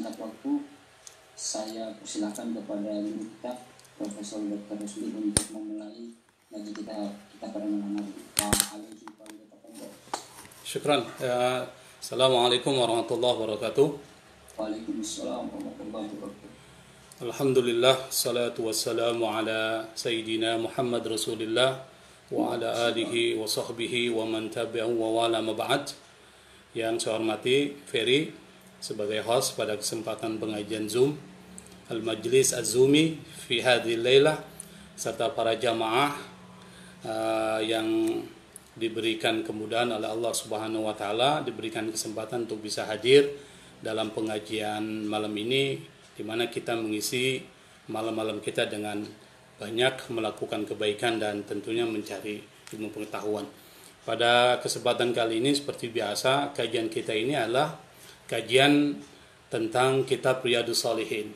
sejenak waktu, saya persilakan kepada guru kita Profesor Dr. Rusdi untuk memulai ngaji kita pada malam hari. Syukran. Assalamualaikum warahmatullahi wabarakatuh. Waalaikumsalam warahmatullahi wabarakatuh. Alhamdulillah, salatu wassalamu ala Sayyidina Muhammad Rasulillah wa ala alihi wa sahbihi wa man tabi'ahu wa wala maba'ad. Yang saya hormati Ferry sebagai host pada kesempatan pengajian Zoom Al-Majlis Az-Zumi fi hadhil lailah, serta para jamaah yang diberikan kemudahan oleh Allah Subhanahu wa taala, diberikan kesempatan untuk bisa hadir dalam pengajian malam ini, di mana kita mengisi malam-malam kita dengan banyak melakukan kebaikan dan tentunya mencari ilmu pengetahuan. Pada kesempatan kali ini seperti biasa, kajian kita ini adalah kajian tentang kitab Riyadhus Shalihin.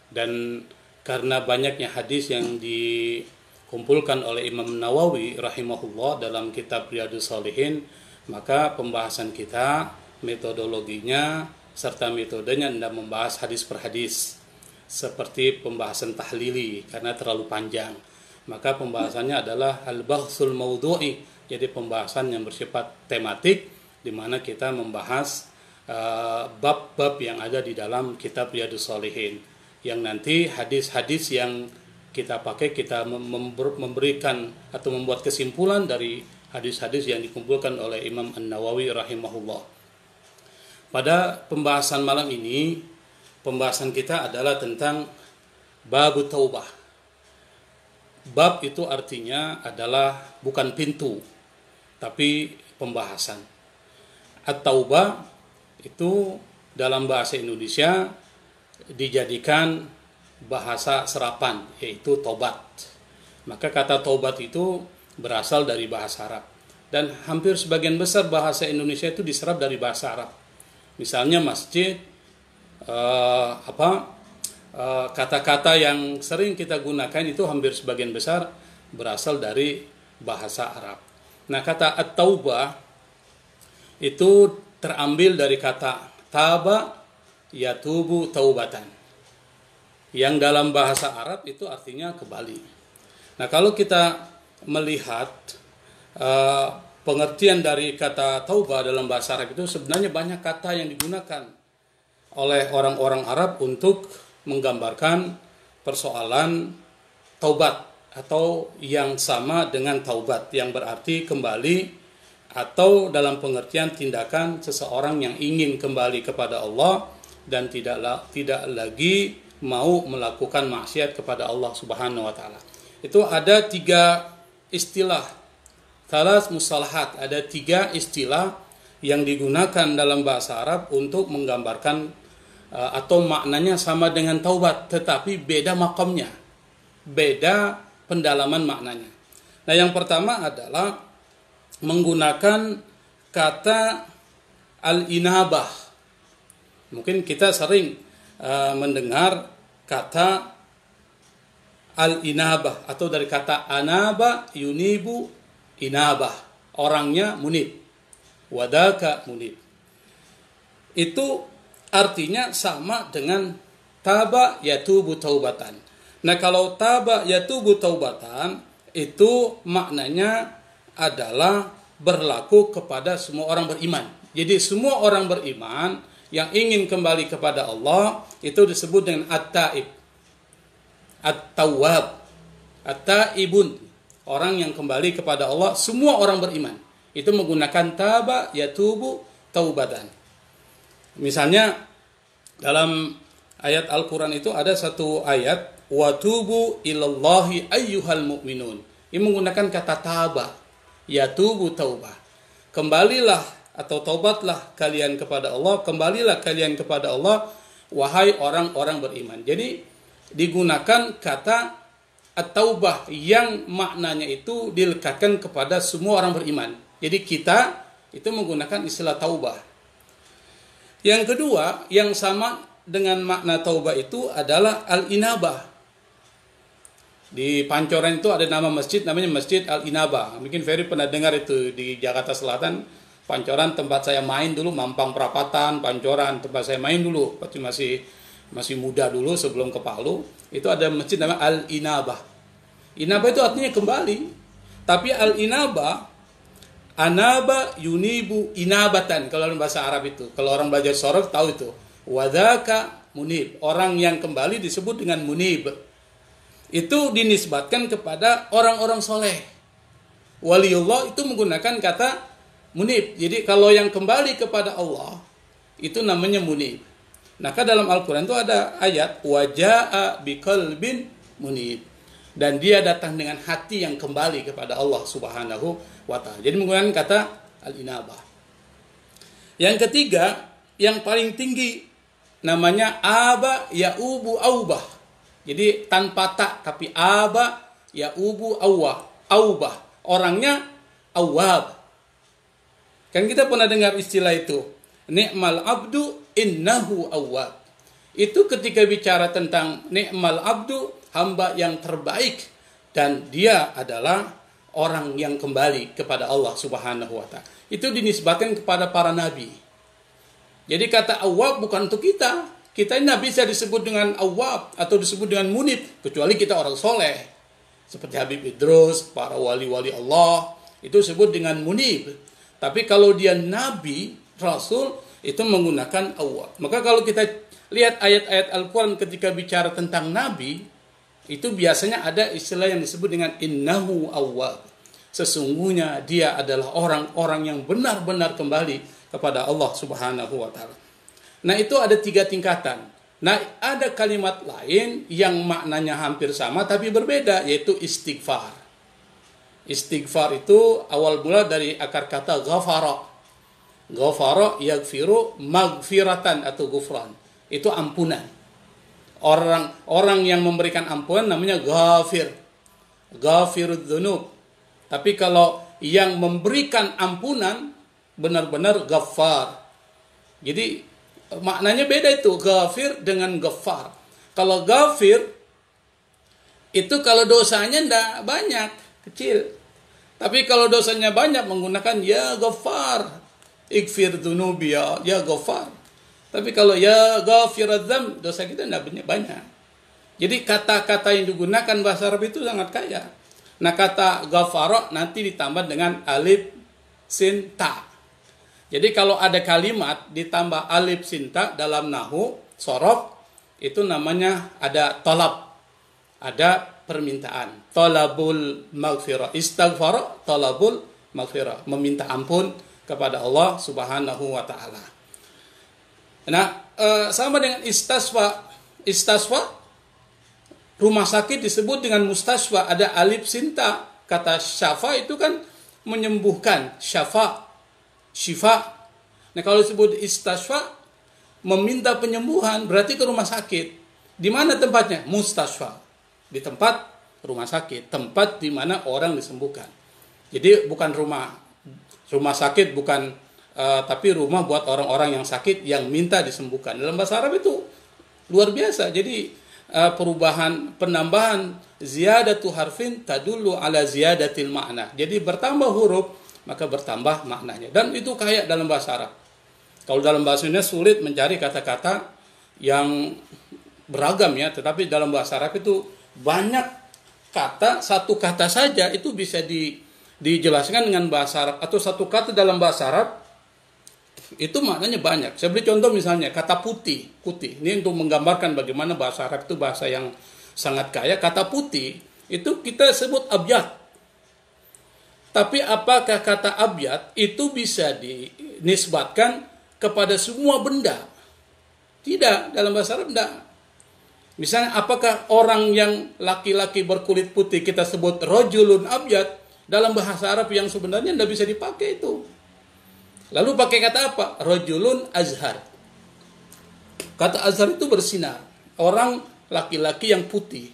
Dan karena banyaknya hadis yang dikumpulkan oleh Imam Nawawi rahimahullah dalam kitab Riyadhus Shalihin, maka pembahasan kita, metodologinya serta metodenya tidak membahas hadis per hadis seperti pembahasan tahlili karena terlalu panjang. Maka pembahasannya adalah al-bahsul mawdu'i, jadi pembahasan yang bersifat tematik, di mana kita membahas bab-bab yang ada di dalam kitab Riyadhus Shalihin, yang nanti hadis-hadis yang kita pakai, kita memberikan atau membuat kesimpulan dari hadis-hadis yang dikumpulkan oleh Imam An-Nawawi rahimahullah. Pada pembahasan malam ini, pembahasan kita adalah tentang bab taubah. Bab itu artinya adalah bukan pintu, tapi pembahasan. At-taubah itu dalam bahasa Indonesia dijadikan bahasa serapan, yaitu tobat. Maka kata tobat itu berasal dari bahasa Arab, dan hampir sebagian besar bahasa Indonesia itu diserap dari bahasa Arab. Misalnya masjid, kata-kata yang sering kita gunakan itu hampir sebagian besar berasal dari bahasa Arab. Nah, kata at-taubah itu terambil dari kata taba yatubu taubatan, yang dalam bahasa Arab itu artinya kembali. Nah, kalau kita melihat pengertian dari kata taubah dalam bahasa Arab itu, sebenarnya banyak kata yang digunakan oleh orang-orang Arab untuk menggambarkan persoalan taubat, atau yang sama dengan taubat, yang berarti kembali, atau dalam pengertian tindakan seseorang yang ingin kembali kepada Allah dan tidak lagi mau melakukan maksiat kepada Allah Subhanahu wa taala. Itu ada 3 istilah, thalas mustalahat, ada 3 istilah yang digunakan dalam bahasa Arab untuk menggambarkan atau maknanya sama dengan taubat, tetapi beda makamnya, beda pendalaman maknanya. Nah, yang pertama adalah menggunakan kata al-inabah. Mungkin kita sering mendengar kata al-inabah, atau dari kata anaba yunibu inabah, orangnya munib, wadaka munib. Itu artinya sama dengan taba yatubu taubatan. Nah, kalau taba yatubu taubatan itu maknanya adalah berlaku kepada semua orang beriman. Jadi semua orang beriman yang ingin kembali kepada Allah itu disebut dengan at-taib, at-tawwab, at-taibun, orang yang kembali kepada Allah. Semua orang beriman itu menggunakan taba yatubu taubatan. Misalnya dalam ayat Al-Quran itu ada satu ayat, watubu ilallahi ayyuhal mu'minun. Ini menggunakan kata taba yatubu taubah. Kembalilah atau taubatlah kalian kepada Allah, kembalilah kalian kepada Allah, wahai orang-orang beriman. Jadi digunakan kata at-taubah yang maknanya itu dilekatkan kepada semua orang beriman. Jadi kita itu menggunakan istilah taubah. Yang kedua, yang sama dengan makna taubah itu adalah al-inabah. Di Pancoran itu ada nama masjid, namanya Masjid Al-Inabah. Mungkin Ferry pernah dengar itu di Jakarta Selatan. Pancoran tempat saya main dulu, Mampang Perapatan, Pancoran tempat saya main dulu, waktu masih muda dulu sebelum ke Palu, itu ada masjid namanya Al-Inabah. Inabah itu artinya kembali. Tapi Al-Inabah, anaba yunibu inabatan kalau dalam bahasa Arab itu. Kalau orang belajar sorof tahu itu. Wadaka munib, orang yang kembali disebut dengan munib. Itu dinisbatkan kepada orang-orang soleh. Waliullah itu menggunakan kata munib. Jadi kalau yang kembali kepada Allah itu namanya munib. Maka dalam Al-Quran itu ada ayat waja'a biqalbin munib, dan dia datang dengan hati yang kembali kepada Allah Subhanahu wa ta'ala. Jadi menggunakan kata al-inabah. Yang ketiga, yang paling tinggi namanya aba ya'ubu aubah. Jadi tanpa tak, tapi aba ya'ubu aubah. Orangnya awab. Kan kita pernah dengar istilah itu. Ni'mal abdu innahu awwab. Itu ketika bicara tentang ni'mal abdu, hamba yang terbaik, dan dia adalah orang yang kembali kepada Allah Subhanahu wa ta'ala. Itu dinisbatkan kepada para nabi. Jadi kata awwab bukan untuk kita. Kita ini bisa disebut dengan awwab atau disebut dengan munib, kecuali kita orang soleh. Seperti Habib Idrus, para wali-wali Allah, itu disebut dengan munib. Tapi kalau dia nabi, rasul, itu menggunakan awwab. Maka kalau kita lihat ayat-ayat Al-Quran ketika bicara tentang nabi, itu biasanya ada istilah yang disebut dengan innahu awwab. Sesungguhnya dia adalah orang-orang yang benar-benar kembali kepada Allah Subhanahu wa ta'ala. Nah, itu ada 3 tingkatan. Nah, ada kalimat lain yang maknanya hampir sama tapi berbeda, yaitu istighfar. Istighfar itu awal mula dari akar kata ghafara. Ghafara yaghfiru maghfiratan atau gufran. Itu ampunan. Orang yang memberikan ampunan namanya ghafir. Ghafirud dzunub. Tapi kalau yang memberikan ampunan benar-benar ghaffar. Jadi maknanya beda itu, ghafir dengan ghaffar. Kalau ghafir itu kalau dosanya tidak banyak, kecil. Tapi kalau dosanya banyak menggunakan ya ghaffar. Ighfir dzunubi ya ghaffar. Tapi kalau ya ghafiradzam, dosa kita tidak banyak. Jadi kata-kata yang digunakan bahasa Arab itu sangat kaya. Nah, kata ghafara nanti ditambah dengan alif sin ta. Jadi kalau ada kalimat ditambah alif sin ta dalam nahwu sorof, itu namanya ada talab, ada permintaan. Talabul maghfirah, istighfar, talabul maghfirah, meminta ampun kepada Allah Subhanahu wa ta'ala. Nah, sama dengan istasfa. Istasfa, rumah sakit disebut dengan mustasfa, ada alif sinta. Kata syafa itu kan menyembuhkan, syafa, syifa. Nah, kalau disebut istasfa, meminta penyembuhan, berarti ke rumah sakit. Di mana tempatnya? Mustasfa. Di tempat rumah sakit, tempat di mana orang disembuhkan. Jadi bukan rumah sakit, bukan tapi rumah buat orang-orang yang sakit yang minta disembuhkan. Dalam bahasa Arab itu luar biasa. Jadi penambahan ziyadatu harfin tadullu ala ziyadatil makna. Jadi bertambah huruf maka bertambah maknanya. Dan itu kaya dalam bahasa Arab. Kalau dalam bahasa Indonesia sulit mencari kata-kata yang beragam ya, tetapi dalam bahasa Arab itu banyak kata, satu kata saja itu bisa dijelaskan dengan bahasa Arab, atau satu kata dalam bahasa Arab itu maknanya banyak. Saya beri contoh misalnya kata putih. Ini untuk menggambarkan bagaimana bahasa Arab itu bahasa yang sangat kaya. Kata putih itu kita sebut abyad. Tapi apakah kata abyad itu bisa dinisbatkan kepada semua benda? Tidak, dalam bahasa Arab tidak. Misalnya apakah orang yang laki-laki berkulit putih kita sebut rajulun abyad? Dalam bahasa Arab yang sebenarnya tidak bisa dipakai itu. Lalu pakai kata apa? Rajulun azhar. Kata azhar itu bersinar. Orang laki-laki yang putih.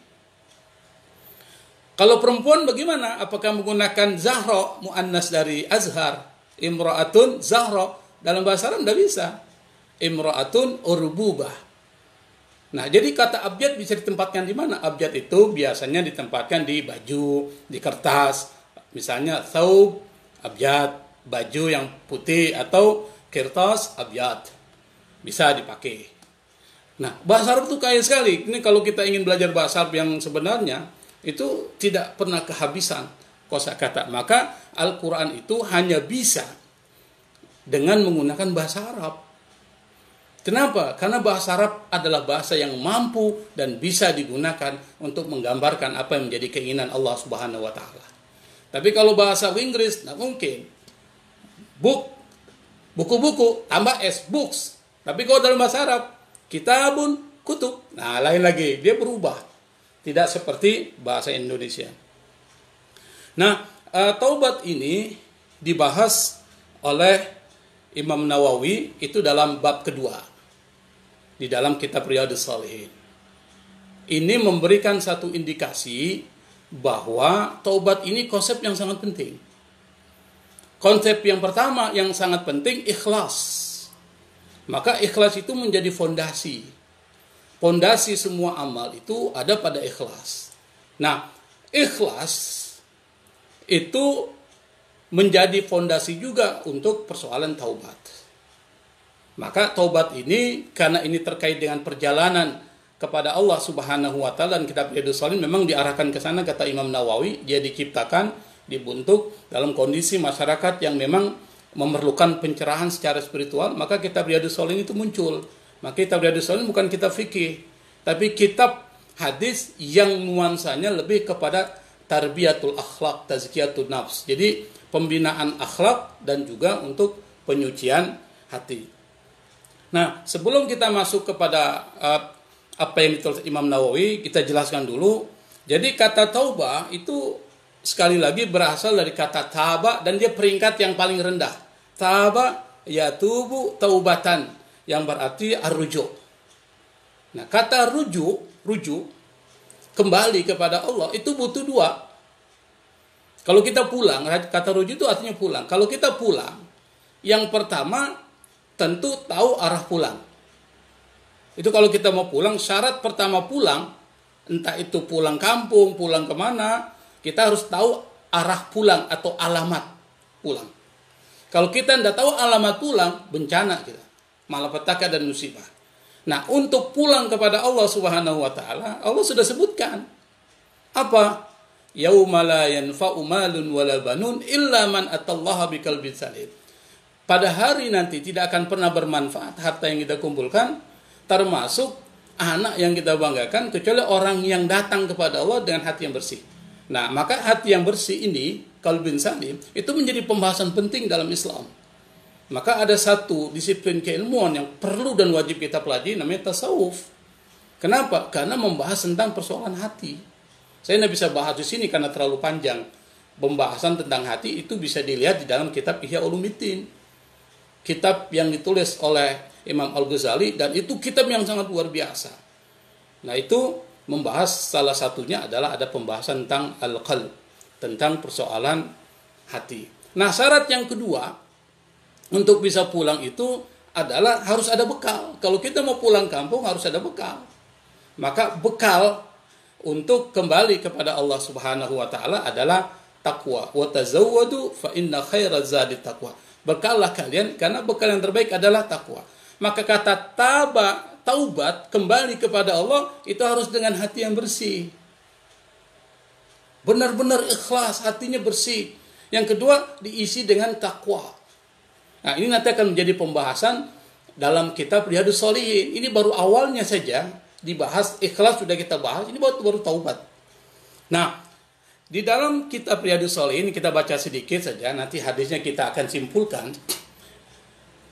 Kalau perempuan bagaimana? Apakah menggunakan zahra, muannas dari azhar? Imra'atun zahra. Dalam bahasa Arab tidak bisa. Imra'atun urbubah. Nah, jadi kata abyad bisa ditempatkan di mana? Abyad itu biasanya ditempatkan di baju, di kertas. Misalnya thawb abyad, baju yang putih atau kertas abyad bisa dipakai. Nah, bahasa Arab itu kaya sekali. Ini kalau kita ingin belajar bahasa Arab yang sebenarnya itu tidak pernah kehabisan kosakata. Maka Al-Quran itu hanya bisa dengan menggunakan bahasa Arab. Kenapa? Karena bahasa Arab adalah bahasa yang mampu dan bisa digunakan untuk menggambarkan apa yang menjadi keinginan Allah Subhanahu wa taala. Tapi kalau bahasa Inggris, nggak mungkin. Buku-buku, tambah S, books. Tapi kalau dalam bahasa Arab, kitabun, kutub. Nah, lain lagi, dia berubah. Tidak seperti bahasa Indonesia. Nah, taubat ini dibahas oleh Imam Nawawi itu dalam bab kedua di dalam kitab Riyadhus Shalihin. Ini memberikan satu indikasi bahwa taubat ini konsep yang sangat penting. Konsep yang pertama yang sangat penting ikhlas. Maka ikhlas itu menjadi fondasi. Fondasi semua amal itu ada pada ikhlas. Nah, ikhlas itu menjadi fondasi juga untuk persoalan taubat. Maka taubat ini karena ini terkait dengan perjalanan kepada Allah Subhanahu wa taala dan kitab Riyadhus Shalihin memang diarahkan ke sana kata Imam Nawawi, dia diciptakan, dibentuk dalam kondisi masyarakat yang memang memerlukan pencerahan secara spiritual, maka kitab Riyadhus Shalihin itu muncul. Maka kitab Riyadhus Shalihin bukan kitab fikih, tapi kitab hadis yang nuansanya lebih kepada tarbiyatul akhlak, tazkiyatun nafs. Jadi pembinaan akhlak dan juga untuk penyucian hati. Nah, sebelum kita masuk kepada apa yang ditulis Imam Nawawi, kita jelaskan dulu. Jadi kata taubah itu sekali lagi berasal dari kata taba dan dia peringkat yang paling rendah. Taba yatubu taubatan yang berarti ar-rujuk. Nah, kata rujuk kembali kepada Allah itu butuh dua. Kalau kita pulang, kata rujuk itu artinya pulang. Kalau kita pulang, yang pertama tentu tahu arah pulang. Itu kalau kita mau pulang, syarat pertama pulang, entah itu pulang kampung, pulang kemana, kita harus tahu arah pulang atau alamat pulang. Kalau kita tidak tahu alamat pulang, bencana kita, malapetaka dan musibah. Nah, untuk pulang kepada Allah Subhanahu wa taala, Allah sudah sebutkan. Apa? Yauma la yanfa'u malun wala banun illa man atallaha biqalbin salim. Pada hari nanti tidak akan pernah bermanfaat harta yang kita kumpulkan, termasuk anak yang kita banggakan, kecuali orang yang datang kepada Allah dengan hati yang bersih. Nah, maka hati yang bersih ini, qalbin salim, itu menjadi pembahasan penting dalam Islam. Maka ada satu disiplin keilmuan yang perlu dan wajib kita pelajari, namanya tasawuf. Kenapa? Karena membahas tentang persoalan hati. Saya tidak bisa bahas di sini karena terlalu panjang. Pembahasan tentang hati itu bisa dilihat di dalam kitab Ihya Ulumuddin. Kitab yang ditulis oleh Imam Al-Ghazali, dan itu kitab yang sangat luar biasa. Nah, itu membahas salah satunya adalah ada pembahasan tentang al-qalb, tentang persoalan hati. Nah, syarat yang kedua untuk bisa pulang itu adalah harus ada bekal. Kalau kita mau pulang kampung harus ada bekal. Maka bekal untuk kembali kepada Allah Subhanahu wa taala adalah takwa. Wa tazawwadu fa inna khairaz zadi taqwa. Bekallah kalian karena bekal yang terbaik adalah takwa. Maka kata taubat kembali kepada Allah itu harus dengan hati yang bersih. Benar-benar ikhlas, hatinya bersih. Yang kedua diisi dengan takwa. Nah, ini nanti akan menjadi pembahasan dalam kitab Riyadhus Shalihin. Ini baru awalnya saja dibahas, ikhlas sudah kita bahas, ini baru taubat. Nah, di dalam kitab Riyadhus Shalihin kita baca sedikit saja, nanti hadisnya kita akan simpulkan.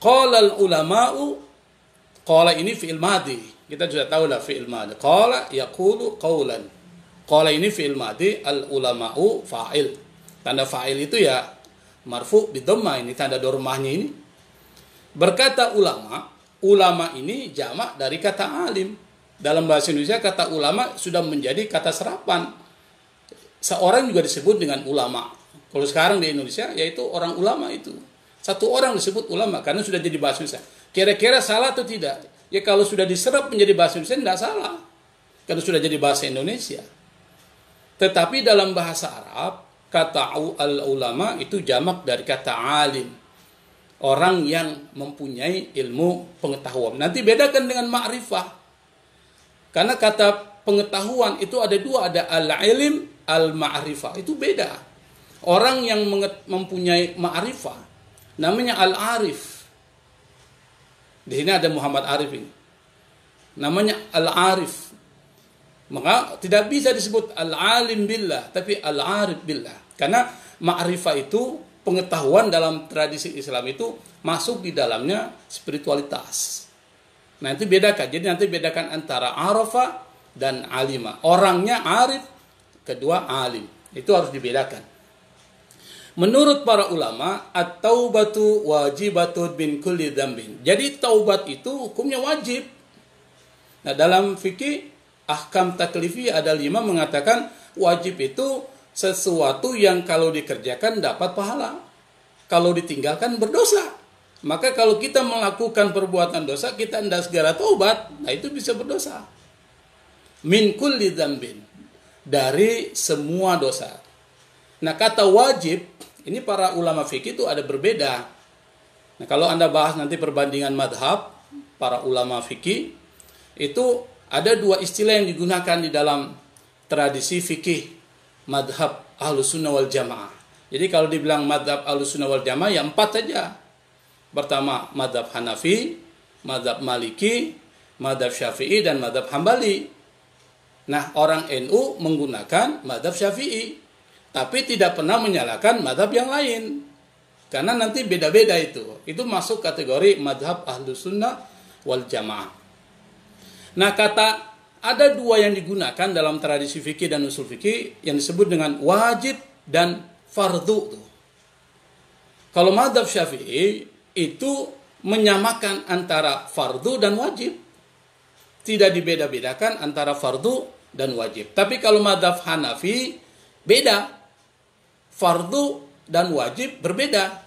Qala ulama'u, qala ini fi'il madhi. Kita sudah tahu lah fi'il madhi. Qala yaqulu qawlan. Qala ini fi'il madhi, al ulama'u fa'il. Tanda fa'il itu ya marfu bidhamma, ini tanda dormahnya ini. Berkata ulama ini jamak dari kata alim. Dalam bahasa Indonesia kata ulama sudah menjadi kata serapan. Seorang juga disebut dengan ulama. Kalau sekarang di Indonesia yaitu orang ulama itu. Satu orang disebut ulama karena sudah jadi bahasa Indonesia. Kira-kira salah atau tidak? Ya kalau sudah diserap menjadi bahasa Indonesia tidak salah. Karena sudah jadi bahasa Indonesia. Tetapi dalam bahasa Arab, kata al-ulama itu jamak dari kata alim. Orang yang mempunyai ilmu pengetahuan. Nanti bedakan dengan ma'rifah. Karena kata pengetahuan itu ada dua, ada al-ilm, al-ma'rifah. Itu beda. Orang yang mempunyai ma'rifah namanya al-arif. Di sini ada Muhammad Arif ini. Namanya al-arif. Maka tidak bisa disebut al-alim billah, tapi al-arif billah. Karena ma'rifah itu pengetahuan dalam tradisi Islam itu masuk di dalamnya spiritualitas. Nah, itu bedakan. Jadi nanti bedakan antara arafa dan alima. Orangnya arif, kedua alim. Itu harus dibedakan. Menurut para ulama, at-taubatu wajibatun min kulli dzambin. Jadi taubat itu hukumnya wajib. Nah, dalam fikih ahkam taklifiyah ada 5 mengatakan wajib itu sesuatu yang kalau dikerjakan dapat pahala, kalau ditinggalkan berdosa. Maka kalau kita melakukan perbuatan dosa, kita hendak segera taubat, nah itu bisa berdosa. Min kulli dzambin, dari semua dosa. Nah, kata wajib, ini para ulama fikih itu ada berbeda. Nah, kalau Anda bahas nanti perbandingan madhab, para ulama fikih, itu ada 2 istilah yang digunakan di dalam tradisi fikih madhab Ahlus Sunnah wal Jamaah. Jadi kalau dibilang madhab Ahlus Sunnah wal Jamaah ya 4 saja. Pertama madhab Hanafi, madhab Maliki, madhab Syafi'i, dan madhab Hambali. Nah, orang NU menggunakan madhab Syafi'i, tapi tidak pernah menyalahkan madhab yang lain. Karena nanti beda-beda itu. Itu masuk kategori madhab Ahlus Sunnah wal Jamaah. Nah, ada 2 yang digunakan dalam tradisi fikih dan usul fikih yang disebut dengan wajib dan fardu. Kalau madhab Syafi'i itu menyamakan antara fardu dan wajib. Tidak dibeda-bedakan antara fardu dan wajib. Tapi kalau madhab Hanafi beda. Fardu dan wajib berbeda.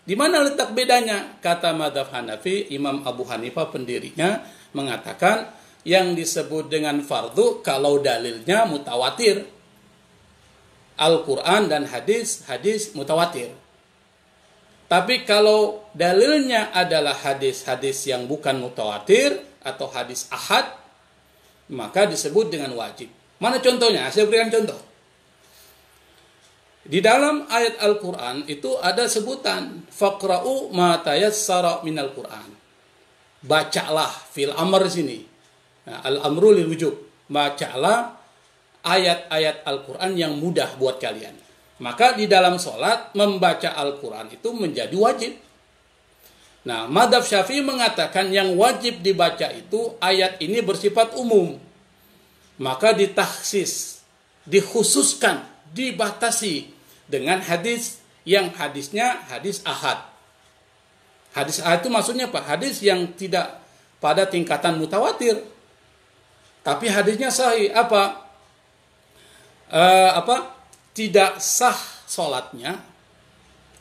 Di mana letak bedanya? Kata madhab Hanafi, Imam Abu Hanifah pendirinya mengatakan yang disebut dengan fardu kalau dalilnya mutawatir. Al-Quran dan hadis mutawatir. Tapi kalau dalilnya adalah hadis-hadis yang bukan mutawatir atau hadis ahad, maka disebut dengan wajib. Mana contohnya? Saya berikan contoh. Di dalam ayat Al-Quran itu ada sebutan faqra'u ma tayassara minal Quran. Bacalah, fil amr sini. Nah, al-amru lil wujub. Bacalah ayat-ayat Al-Quran yang mudah buat kalian. Maka di dalam sholat membaca Al-Quran itu menjadi wajib. Nah, madhab Syafi'i mengatakan yang wajib dibaca itu ayat ini bersifat umum. Maka ditahsis, dikhususkan, dibatasi dengan hadis yang hadisnya hadis ahad. Hadis ahad itu maksudnya apa? Hadis yang tidak pada tingkatan mutawatir. Tapi hadisnya sahih. Tidak sah sholatnya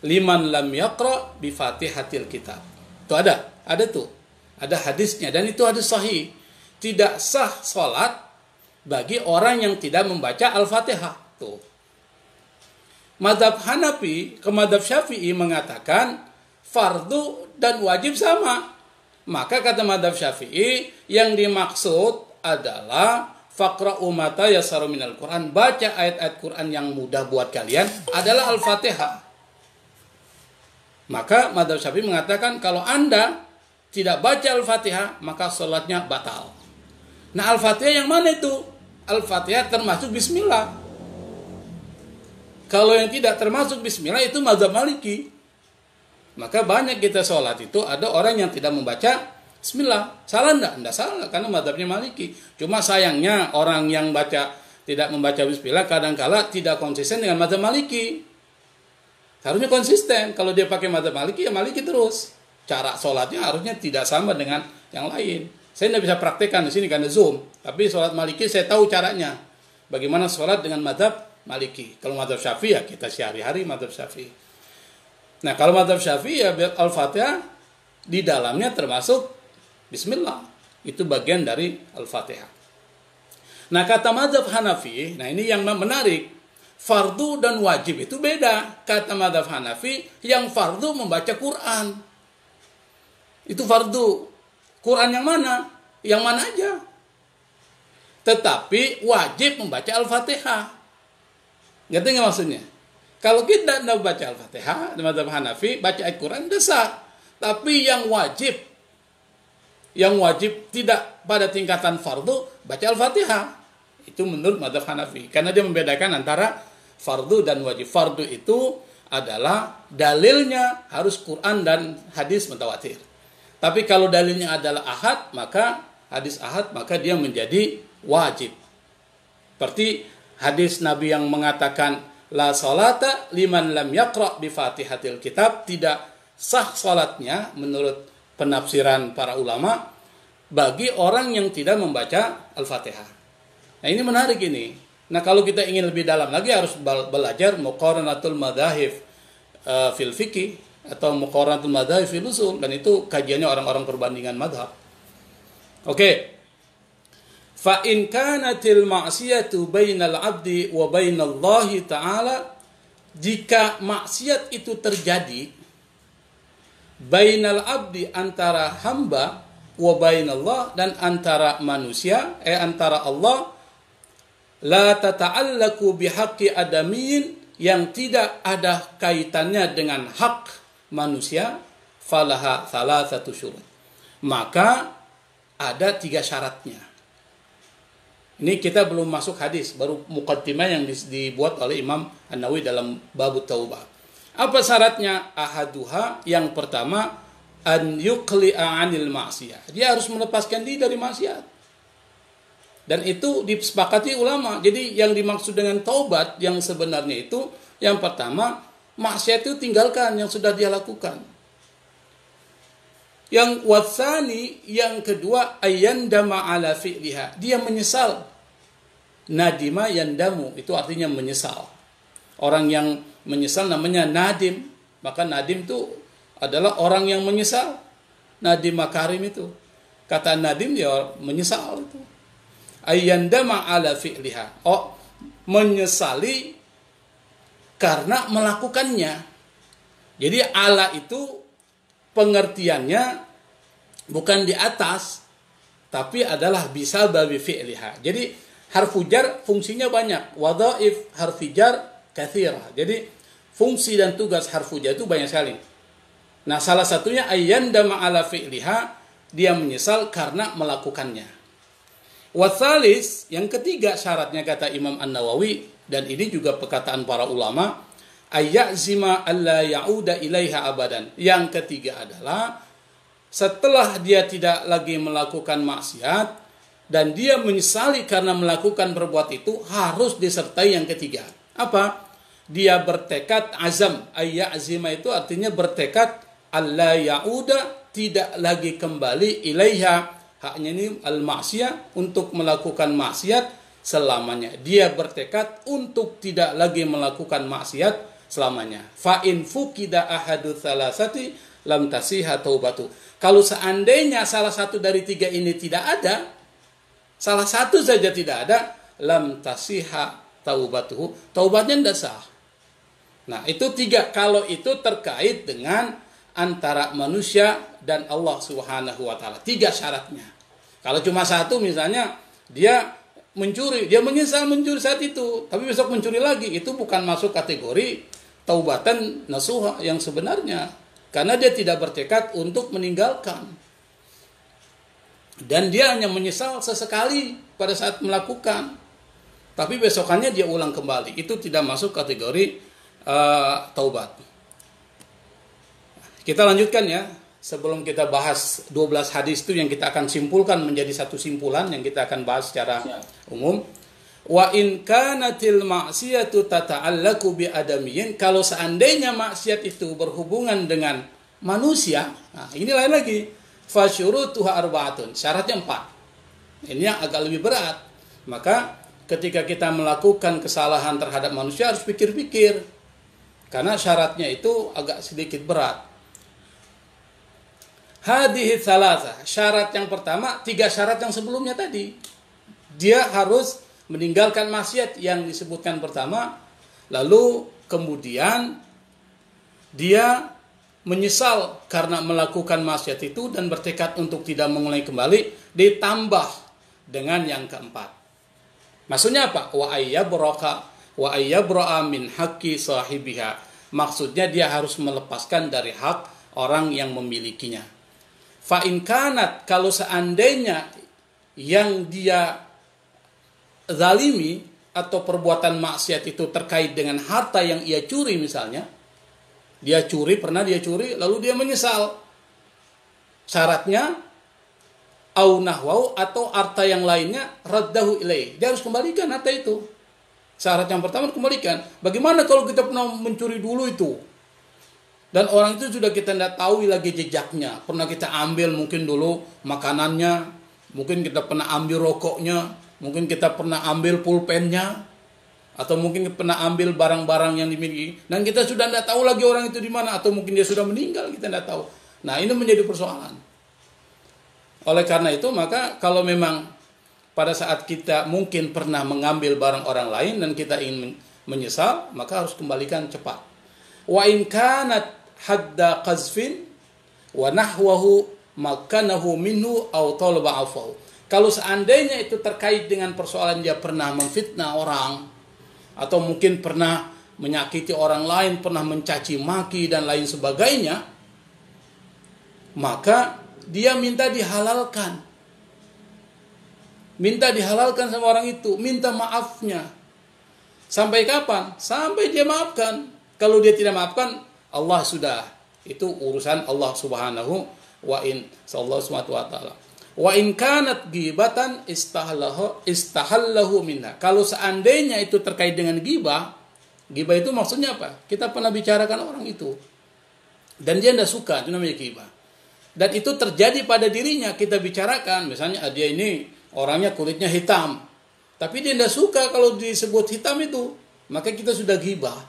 liman lam yaqra bi fatihatil kitab. Itu ada tuh. Ada hadisnya dan itu hadis sahih. Tidak sah sholat bagi orang yang tidak membaca Al-Fatihah. Tuh. Madhab Hanafi ke madhab Syafi'i mengatakan fardu dan wajib sama. Maka kata madhab Syafi'i yang dimaksud adalah faqra'u ma tayassara minal Quran, baca ayat-ayat Quran yang mudah buat kalian adalah Al-Fatihah. Maka madhab Syafi'i mengatakan kalau Anda tidak baca Al-Fatihah maka sholatnya batal. Nah, Al-Fatihah yang mana itu? Al-Fatihah termasuk bismillah. Kalau yang tidak termasuk bismillah itu mazhab Maliki. Maka banyak kita sholat itu ada orang yang tidak membaca bismillah. Salah enggak? Enggak salah karena mazhabnya Maliki. Cuma sayangnya orang yang tidak membaca bismillah kadang-kala tidak konsisten dengan mazhab Maliki. Harusnya konsisten. Kalau dia pakai mazhab Maliki ya Maliki terus. Cara sholatnya harusnya tidak sama dengan yang lain. Saya tidak bisa praktekkan di sini karena Zoom. Tapi sholat Maliki saya tahu caranya. Bagaimana sholat dengan mazhab Maliki. Kalau mazhab Syafi'i ya kita sehari-hari mazhab Syafi'i. Nah, kalau mazhab Syafi'i ya Al-Fatihah di dalamnya termasuk bismillah. Itu bagian dari Al-Fatihah. Nah, kata mazhab Hanafi, nah ini yang menarik. fardu dan wajib itu beda. Kata mazhab Hanafi, yang fardu membaca Quran. Itu fardu. Quran yang mana? Yang mana aja. Tetapi wajib membaca Al-Fatihah. Ngerti nggak maksudnya? Kalau kita tidak baca Al-Fatihah, di mazhab Hanafi, baca Al-Quran itu sah. Tapi yang wajib tidak pada tingkatan fardu, baca Al-Fatihah. Itu menurut mazhab Hanafi. Karena dia membedakan antara fardu dan wajib. Fardu itu adalah dalilnya harus Quran dan hadis mutawatir. Tapi kalau dalilnya adalah ahad, maka hadis ahad, maka dia menjadi wajib. Seperti hadis Nabi yang mengatakan, la salata liman lam yaqra' bi fatihatil kitab, tidak sah salatnya menurut penafsiran para ulama bagi orang yang tidak membaca Al-Fatihah. Nah, ini menarik ini. Nah, kalau kita ingin lebih dalam lagi harus belajar muqaranatul madzahib fil fiqih atau muqaranatul madzahib fil usul, dan itu kajiannya orang-orang perbandingan mazhab. Oke. Fa in kanatil ma'siyatu bainal 'abdi wa bainallahi ta'ala, jika maksiat itu terjadi bainal 'abdi antara hamba wa bainallah dan antara manusia, antara Allah, la tata'allaku bihaqqi adamiyin, yang tidak ada kaitannya dengan hak manusia, falaha thalathatu syurut, maka ada 3 syaratnya. Ini kita belum masuk hadis, baru muqaddimah yang dibuat oleh Imam An-Nawawi dalam Babut Taubah. Apa syaratnya? Ahaduha, yang pertama, an yuqli'a 'anil ma'siyah. Dia harus melepaskan diri dari maksiat. Dan itu disepakati ulama. Jadi yang dimaksud dengan taubat yang sebenarnya itu, yang pertama, maksiat itu tinggalkan yang sudah dia lakukan. Yang watsani, yang kedua, ayandama ala fi'liha. Dia menyesal. Nadima yandamu, itu artinya menyesal. Orang yang menyesal namanya nadim. Maka nadim itu adalah orang yang menyesal. Nadim makarim itu. Kata nadim dia menyesal itu. Ayandama ala fi'liha. Oh, menyesali karena melakukannya. Jadi ala itu pengertiannya bukan di atas, tapi adalah bisa babi fi'liha. Jadi harfu jar fungsinya banyak. Wadhaif harfi jar katsirah. Jadi fungsi dan tugas harfu jar itu banyak sekali. Nah, salah satunya ayyandama ala fi'liha, dia menyesal karena melakukannya. Watsalis, yang ketiga syaratnya kata Imam An-Nawawi, dan ini juga perkataan para ulama, ayyazima alla ya'uda ilaiha abadan. Yang ketiga adalah setelah dia tidak lagi melakukan maksiat dan dia menyesali karena melakukan perbuatan itu, harus disertai yang ketiga. Apa? Dia bertekad azam. Ayyazima itu artinya bertekad alla ya'uda, tidak lagi kembali ilaiha, haknya ini al-maksiyah, untuk melakukan maksiat selamanya. Dia bertekad untuk tidak lagi melakukan maksiat selamanya. Fa in fuqida ahadu thalathati lam tasihha taubatu. Kalau seandainya salah satu dari 3 ini tidak ada, salah satu saja tidak ada, lam tasihha taubatuhu, taubatnya tidak sah. Nah, itu 3. Kalau itu terkait dengan antara manusia dan Allah Subhanahu wa taala. 3 syaratnya. Kalau cuma satu, misalnya dia mencuri, dia menyesal mencuri saat itu, tapi besok mencuri lagi, itu bukan masuk kategori taubatan nasuha yang sebenarnya, karena dia tidak bertekad untuk meninggalkan, dan dia hanya menyesal sesekali pada saat melakukan, tapi besokannya dia ulang kembali. Itu tidak masuk kategori taubat. Kita lanjutkan ya, sebelum kita bahas 12 hadis itu yang kita akan simpulkan menjadi satu simpulan yang kita akan bahas secara umum. Wa in kanatil ma'siyatu tata'allaku bi adamiyin, kalau seandainya maksiat itu berhubungan dengan manusia, nah ini lain lagi. Fa syurutuha arba'atun, syaratnya 4. Ini yang agak lebih berat. Maka ketika kita melakukan kesalahan terhadap manusia harus pikir-pikir, karena syaratnya itu agak sedikit berat. Hadhihi thalatha, syarat yang pertama, 3 syarat yang sebelumnya tadi. Dia harus meninggalkan maksiat yang disebutkan pertama, lalu kemudian dia menyesal karena melakukan maksiat itu dan bertekad untuk tidak mengulangi kembali, ditambah dengan yang keempat. Maksudnya apa? Wa ayyabra'a min haqqi sahibiha. Maksudnya dia harus melepaskan dari hak orang yang memilikinya. Fa in kanat, kalau seandainya yang dia zalimi atau perbuatan maksiat itu terkait dengan harta yang ia curi misalnya, pernah dia curi lalu dia menyesal. Syaratnya au nahwau, atau harta yang lainnya raddahu ilaih. Dia harus kembalikan harta itu. Syarat yang pertama kembalikan. Bagaimana kalau kita pernah mencuri dulu itu? Dan orang itu sudah kita tidak tahu lagi jejaknya. Pernah kita ambil mungkin dulu makanannya, mungkin kita pernah ambil rokoknya, mungkin kita pernah ambil pulpennya, atau mungkin pernah ambil barang-barang yang dimiliki. Dan kita sudah tidak tahu lagi orang itu di mana, atau mungkin dia sudah meninggal, kita tidak tahu. Nah, ini menjadi persoalan. Oleh karena itu, maka kalau memang pada saat kita mungkin pernah mengambil barang orang lain dan kita ingin menyesal, maka harus kembalikan cepat. Wa in kanat hadda qazfin wa nahwahu makanahu minhu aw talaba afahu. Kalau seandainya itu terkait dengan persoalan dia pernah memfitnah orang, atau mungkin pernah menyakiti orang lain, pernah mencaci maki dan lain sebagainya, maka dia minta dihalalkan. Minta dihalalkan sama orang itu, minta maafnya. Sampai kapan? Sampai dia maafkan. Kalau dia tidak maafkan, Allah sudah. Itu urusan Allah Subhanahu wa ta'ala. Wa in kanat ghibatan istahallahu minha. Kalau seandainya itu terkait dengan ghibah itu maksudnya apa? Kita pernah bicarakan orang itu dan dia tidak suka, itu namanya ghibah. Dan itu terjadi pada dirinya, kita bicarakan, misalnya dia ini orangnya kulitnya hitam, tapi dia tidak suka kalau disebut hitam itu, maka kita sudah ghibah.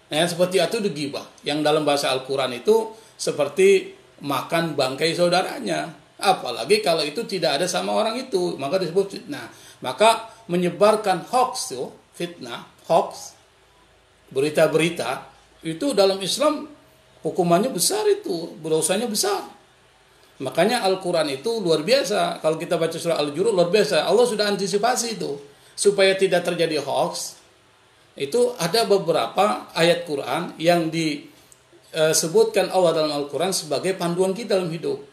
Nah, seperti itu ghibah, yang dalam bahasa Al-Quran itu seperti makan bangkai saudaranya. Apalagi kalau itu tidak ada sama orang itu, maka disebut fitnah. Maka menyebarkan hoax itu, fitnah, hoax, berita-berita, itu dalam Islam hukumannya besar itu, dosanya besar. Makanya Al-Quran itu luar biasa. Kalau kita baca surah Al-Jur'ah luar biasa. Allah sudah antisipasi itu. Supaya tidak terjadi hoax, itu ada beberapa ayat Quran yang disebutkan Allah dalam Al-Quran sebagai panduan kita dalam hidup.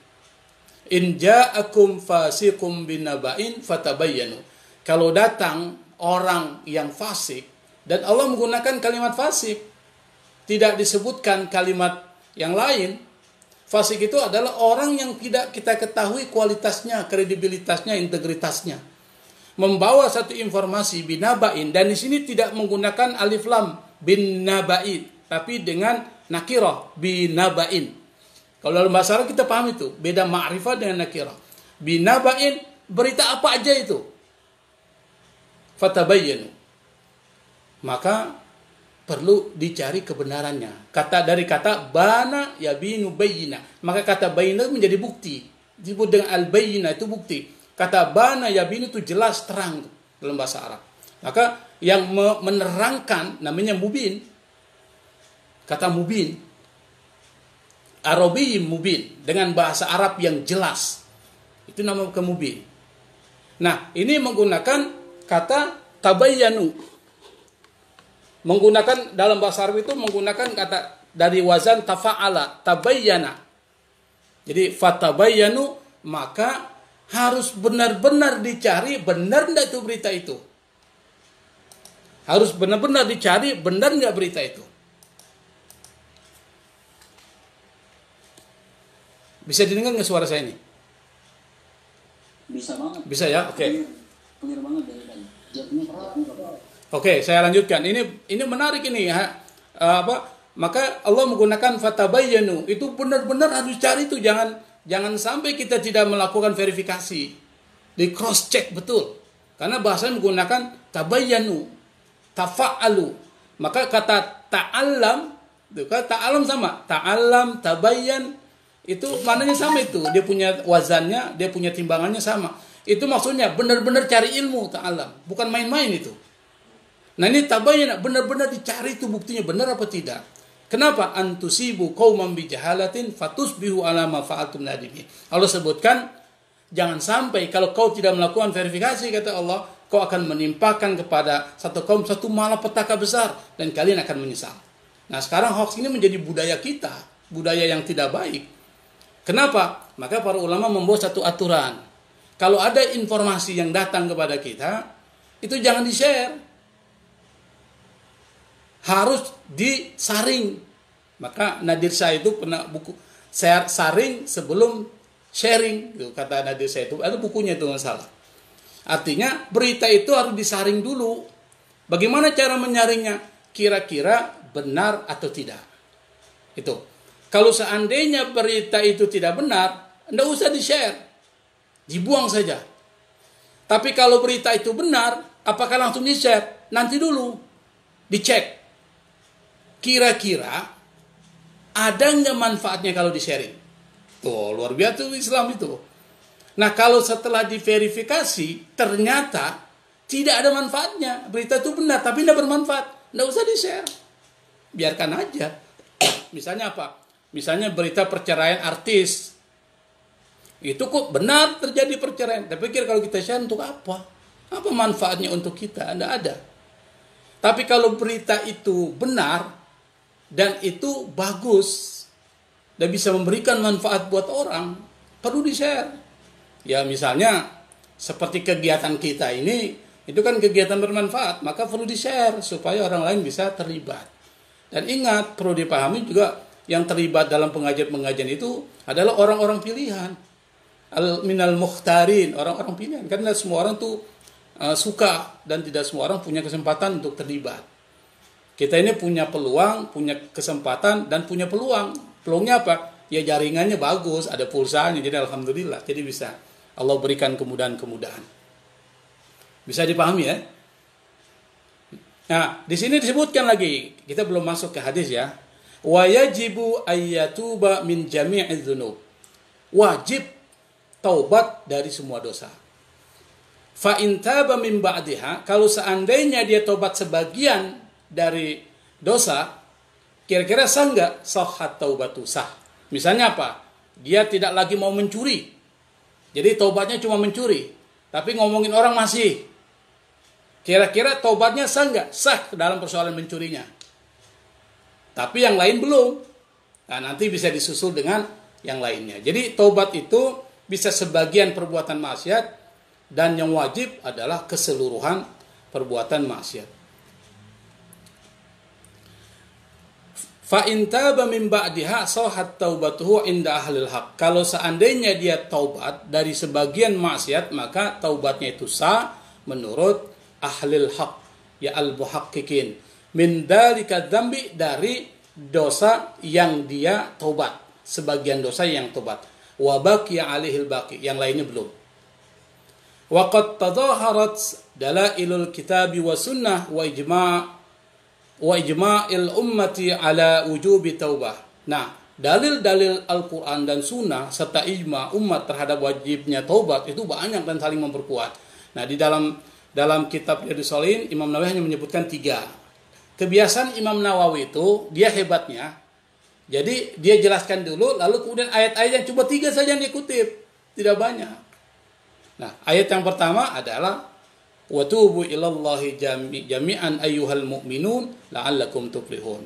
In ja'akum fasiqum binaba'in fatabayyanu. Kalau datang orang yang fasik, dan Allah menggunakan kalimat fasik, tidak disebutkan kalimat yang lain. Fasik itu adalah orang yang tidak kita ketahui kualitasnya, kredibilitasnya, integritasnya. Membawa satu informasi binaba'in, dan di sini tidak menggunakan alif lam bin naba'in, tapi dengan nakirah binaba'in. Kalau dalam bahasa Arab kita paham itu, beda ma'rifah dengan nakirah. Binaba'in, berita apa aja itu. Fatabayyanu. Maka perlu dicari kebenarannya. Dari kata bana yabinu bayyina. Maka kata bayyina menjadi bukti. Disebut dengan al-bayyina itu bukti. Kata bana yabinu itu jelas, terang dalam bahasa Arab. Maka yang menerangkan namanya mubin. Kata mubin. Arabi mubin. Dengan bahasa Arab yang jelas. Itu nama kemubin. Nah, ini menggunakan kata tabayyanu. Menggunakan dalam bahasa Arab itu menggunakan kata dari wazan tafa'ala, tabayyana. Jadi fatabayyanu, maka harus benar-benar dicari benar enggak itu berita itu. Harus benar-benar dicari benar enggak berita itu. Bisa didengar nggak suara saya ini? Bisa banget. Bisa ya, oke. Clear banget dari tadi. Oke, saya lanjutkan. Ini menarik ini ya. Maka Allah menggunakan fatabayyanu. Itu benar-benar harus cari itu, jangan sampai kita tidak melakukan verifikasi. Di cross check betul. Karena bahasa menggunakan tabayyanu, tafa'alu. Maka kata ta'allam, ta'allam sama. Ta'allam, tabayyan, itu maknanya sama itu. Dia punya wazannya, dia punya timbangannya sama. Itu maksudnya benar-benar cari ilmu ta'allam. Bukan main-main itu. Nah ini tabayyana, benar-benar dicari itu buktinya benar apa tidak. Kenapa? Antusibu qauman bijahalatin fatusbihu ala ma fa'altum nadimin. Allah sebutkan, jangan sampai kalau kau tidak melakukan verifikasi, kata Allah, kau akan menimpakan kepada satu kaum satu malapetaka besar dan kalian akan menyesal. Nah sekarang hoax ini menjadi budaya kita, budaya yang tidak baik. Kenapa? Maka para ulama membuat satu aturan. Kalau ada informasi yang datang kepada kita, itu jangan di-share. Harus disaring. Maka Nadir Shah itu pernah buku saring sebelum sharing, kata Nadir Shah itu. Ada bukunya itu, nggak salah. Artinya berita itu harus disaring dulu. Bagaimana cara menyaringnya? Kira-kira benar atau tidak. Itu. Kalau seandainya berita itu tidak benar, tidak usah di-share. Dibuang saja. Tapi kalau berita itu benar, apakah langsung di-share? Nanti dulu. Dicek. Kira-kira ada nggak manfaatnya kalau di-sharing? Tuh, luar biasa Islam itu. Nah, kalau setelah diverifikasi, ternyata tidak ada manfaatnya. Berita itu benar, tapi tidak bermanfaat. Tidak usah di-share. Biarkan aja. Misalnya apa? Misalnya berita perceraian artis. Itu kok benar terjadi perceraian. Tapi pikir kalau kita share untuk apa? Apa manfaatnya untuk kita? Tidak ada. Tapi kalau berita itu benar, dan itu bagus, dan bisa memberikan manfaat buat orang, perlu di-share. Ya misalnya, seperti kegiatan kita ini, itu kan kegiatan bermanfaat, maka perlu di-share, supaya orang lain bisa terlibat. Dan ingat, perlu dipahami juga, yang terlibat dalam pengajian-pengajian itu adalah orang-orang pilihan. Minal mukhtarin, orang-orang pilihan. Karena semua orang tuh suka, dan tidak semua orang punya kesempatan untuk terlibat. Kita ini punya peluang, punya kesempatan, dan punya peluang. Peluangnya apa? Ya jaringannya bagus, ada pulsanya, jadi alhamdulillah. Jadi bisa Allah berikan kemudahan-kemudahan. Bisa dipahami ya? Nah, di sini disebutkan lagi, kita belum masuk ke hadis ya. Wa yajibu ayyatuba min jami'iz dzunub. Wajib taubat dari semua dosa. Fa in taba min ba'diha, kalau seandainya dia taubat sebagian dari dosa, kira-kira sah nggak? Sahhat taubatu, sah. Misalnya apa? Dia tidak lagi mau mencuri. Jadi taubatnya cuma mencuri. Tapi ngomongin orang masih. Kira-kira taubatnya sah nggak? Sah dalam persoalan mencurinya. Tapi yang lain belum. Nah, nanti bisa disusul dengan yang lainnya. Jadi taubat itu bisa sebagian perbuatan maksiat, dan yang wajib adalah keseluruhan perbuatan maksiat. Fa in taba min ba'diha sahhat taubatuhu inda ahlil haq. Kalau seandainya dia taubat dari sebagian maksiat, maka taubatnya itu sah menurut ahlil haq, ya al-muhaqqiqin. Min dalika dzambi, dari dosa yang dia taubat, sebagian dosa yang taubat. Wa baqiya alaihil baqi, yang lainnya belum. Wa qad tadhaharat dalailul kitabi wa sunnah wa ijma'il ummati ala wujubi taubah. Nah, dalil-dalil Al-Quran dan Sunnah serta ijma' umat terhadap wajibnya taubat itu banyak dan saling memperkuat. Nah, di dalam kitab Riyadhus Shalihin, Imam Nawawi hanya menyebutkan 3. Kebiasaan Imam Nawawi itu, dia hebatnya, jadi dia jelaskan dulu, lalu kemudian ayat-ayat yang cuma 3 saja yang dikutip, tidak banyak. Nah, ayat yang pertama adalah wa tubu ilallahi jami'an ayyuhal mu'minun la'allakum tuflihun.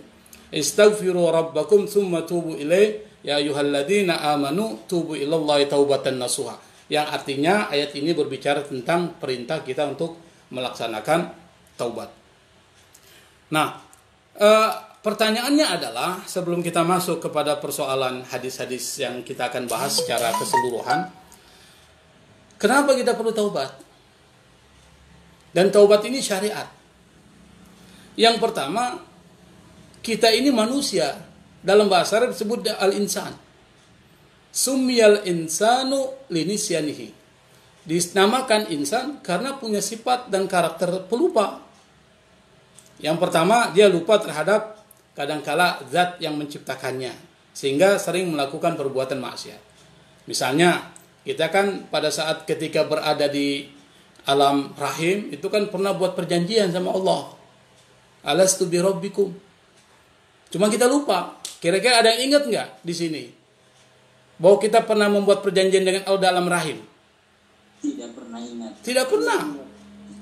Istaghfiru rabbakum thumma tubu ilaih ya ayyuhalladzina amanu tubu ilallahi taubatan nasuha. Yang artinya ayat ini berbicara tentang perintah kita untuk melaksanakan taubat. Nah, pertanyaannya adalah, sebelum kita masuk kepada persoalan hadis-hadis yang kita akan bahas secara keseluruhan, kenapa kita perlu taubat? Dan taubat ini syariat. Yang pertama, kita ini manusia. Dalam bahasa Arab disebut al-insan. Summiyal insanu linisyanihi. Dinamakan insan karena punya sifat dan karakter pelupa. Yang pertama, dia lupa terhadap kadangkala zat yang menciptakannya, sehingga sering melakukan perbuatan maksiat. Misalnya, kita kan pada saat ketika berada di alam rahim, itu kan pernah buat perjanjian sama Allah. Alastu bi rabbikum. Cuma kita lupa. Kira-kira ada yang ingat nggak di sini? Bahwa kita pernah membuat perjanjian dengan Allah dalam rahim? Tidak pernah ingat. Tidak pernah.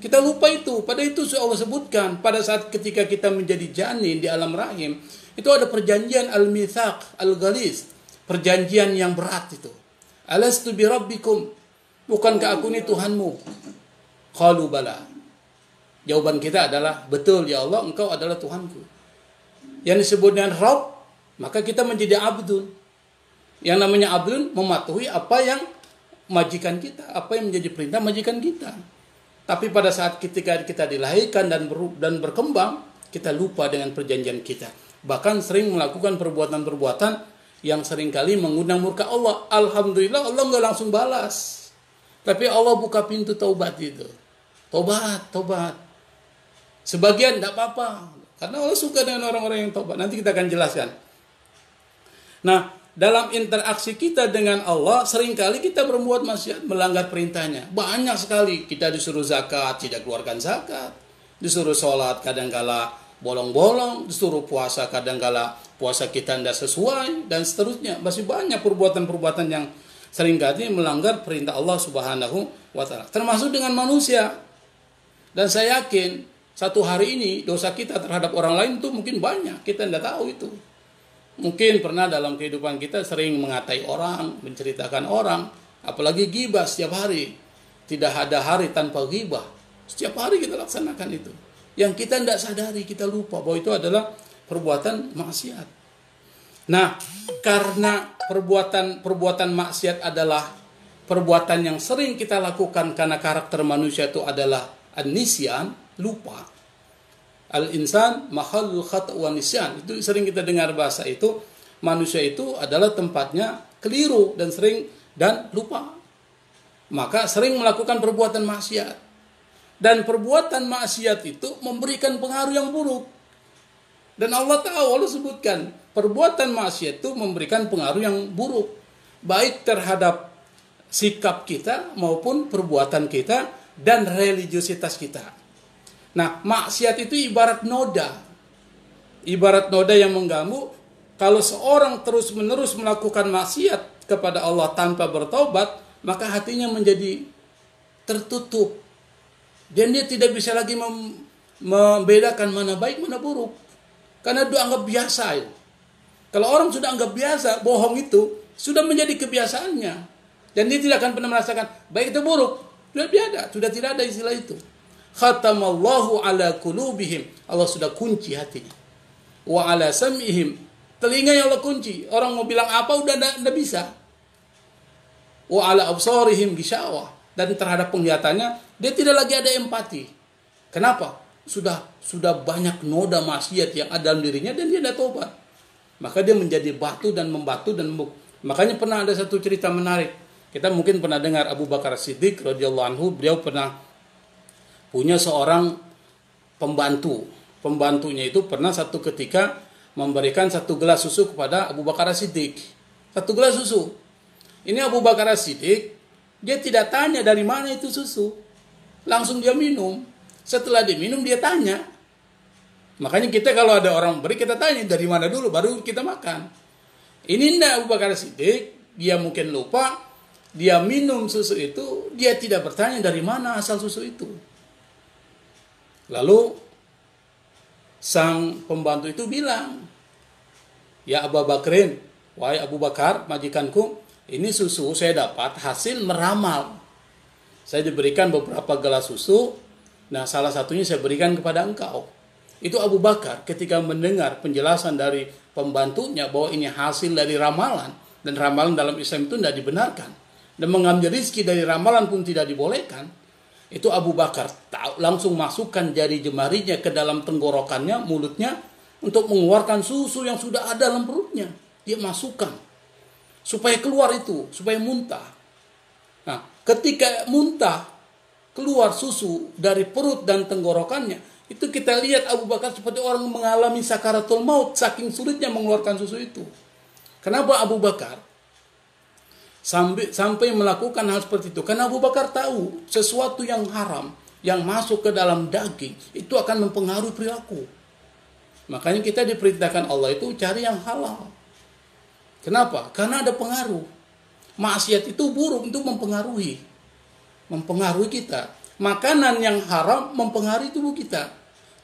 Kita lupa itu. Pada itu Allah sebutkan. Pada saat ketika kita menjadi janin di alam rahim. Itu ada perjanjian al-mithaq, al-ghalis. Perjanjian yang berat itu. Alastu bi rabbikum. Bukankah aku ini Tuhanmu? Qalu bala. Jawaban kita adalah, betul ya Allah, engkau adalah Tuhanku. Yang disebut dengan Rabb, maka kita menjadi abdun. Yang namanya abdun mematuhi apa yang majikan kita, apa yang menjadi perintah majikan kita. Tapi pada saat ketika kita dilahirkan dan berkembang, kita lupa dengan perjanjian kita. Bahkan sering melakukan perbuatan-perbuatan yang seringkali mengundang murka Allah. Alhamdulillah Allah nggak langsung balas. Tapi Allah buka pintu taubat itu. Taubat. Sebagian tidak apa-apa. Karena Allah suka dengan orang-orang yang taubat. Nanti kita akan jelaskan. Nah, dalam interaksi kita dengan Allah, seringkali kita berbuat maksiat, melanggar perintahnya. Banyak sekali. Kita disuruh zakat, tidak keluarkan zakat. Disuruh sholat, kadang-kala bolong-bolong. Disuruh puasa, kadang-kala puasa kita tidak sesuai. Dan seterusnya. Masih banyak perbuatan-perbuatan yang seringkali melanggar perintah Allah Subhanahu wa ta'ala. Termasuk dengan manusia. Dan saya yakin, satu hari ini dosa kita terhadap orang lain itu mungkin banyak. Kita tidak tahu itu. Mungkin pernah dalam kehidupan kita sering mengatai orang, menceritakan orang, apalagi ghibah setiap hari. Tidak ada hari tanpa ghibah. Setiap hari kita laksanakan itu. Yang kita tidak sadari, kita lupa bahwa itu adalah perbuatan maksiat. Nah, karena perbuatan maksiat adalah perbuatan yang sering kita lakukan karena karakter manusia itu adalah an-nisyan, lupa. Al-insan mahallul khata' wa nisyan. Itu sering kita dengar bahasa itu. Manusia itu adalah tempatnya keliru dan lupa. Maka sering melakukan perbuatan maksiat. Dan perbuatan maksiat itu memberikan pengaruh yang buruk. Dan Allah tahu, Allah sebutkan perbuatan maksiat itu memberikan pengaruh yang buruk. Baik terhadap sikap kita maupun perbuatan kita dan religiositas kita. Nah, maksiat itu ibarat noda. Ibarat noda yang mengganggu. Kalau seorang terus-menerus melakukan maksiat kepada Allah tanpa bertobat, maka hatinya menjadi tertutup. Dan dia tidak bisa lagi membedakan mana baik, mana buruk. Karena dia anggap biasa. Kalau orang sudah anggap biasa, bohong itu sudah menjadi kebiasaannya. Dan dia tidak akan pernah merasakan baik atau buruk. Sudah tidak ada istilah itu. Khatamallahu ala qulubihim. Allah sudah kunci hatinya. Wa ala sam'ihim. Telinga yang Allah kunci. Orang mau bilang apa udah tidak bisa. Wa ala absarihim ghishawah. Dan terhadap penglihatannya dia tidak lagi ada empati. Kenapa? Sudah banyak noda maksiat yang ada dalam dirinya dan dia tidak tobat. Maka dia menjadi batu dan membatu dan makanya pernah ada satu cerita menarik. Kita mungkin pernah dengar Abu Bakar Siddiq radhiyallahu anhu, beliau pernah punya seorang pembantu. Pembantunya itu pernah satu ketika memberikan 1 gelas susu kepada Abu Bakar Siddiq. 1 gelas susu. Ini Abu Bakar Siddiq, dia tidak tanya dari mana itu susu. Langsung dia minum. Setelah diminum dia tanya. Makanya kita kalau ada orang beri kita tanya dari mana dulu baru kita makan. Ini enggak, Abu Bakar Siddiq, dia mungkin lupa, dia minum susu itu, dia tidak bertanya dari mana asal susu itu. Lalu sang pembantu itu bilang, "Ya Abu Bakrin, wahai Abu Bakar, majikanku, ini susu saya dapat hasil meramal. Saya diberikan beberapa gelas susu, nah salah satunya saya berikan kepada engkau." Itu Abu Bakar ketika mendengar penjelasan dari pembantunya bahwa ini hasil dari ramalan, dan ramalan dalam Islam itu tidak dibenarkan, dan mengambil rezeki dari ramalan pun tidak dibolehkan. Itu Abu Bakar langsung masukkan jari jemarinya ke dalam tenggorokannya, mulutnya, untuk mengeluarkan susu yang sudah ada dalam perutnya. Dia masukkan supaya keluar itu, supaya muntah. Nah, ketika muntah keluar susu dari perut dan tenggorokannya, itu kita lihat Abu Bakar seperti orang mengalami sakaratul maut, saking sulitnya mengeluarkan susu itu. Kenapa Abu Bakar sampai melakukan hal seperti itu? Karena Abu Bakar tahu sesuatu yang haram yang masuk ke dalam daging itu akan mempengaruhi perilaku. Makanya kita diperintahkan Allah itu cari yang halal. Kenapa? Karena ada pengaruh. Maksiat itu buruk, itu mempengaruhi kita. Makanan yang haram mempengaruhi tubuh kita.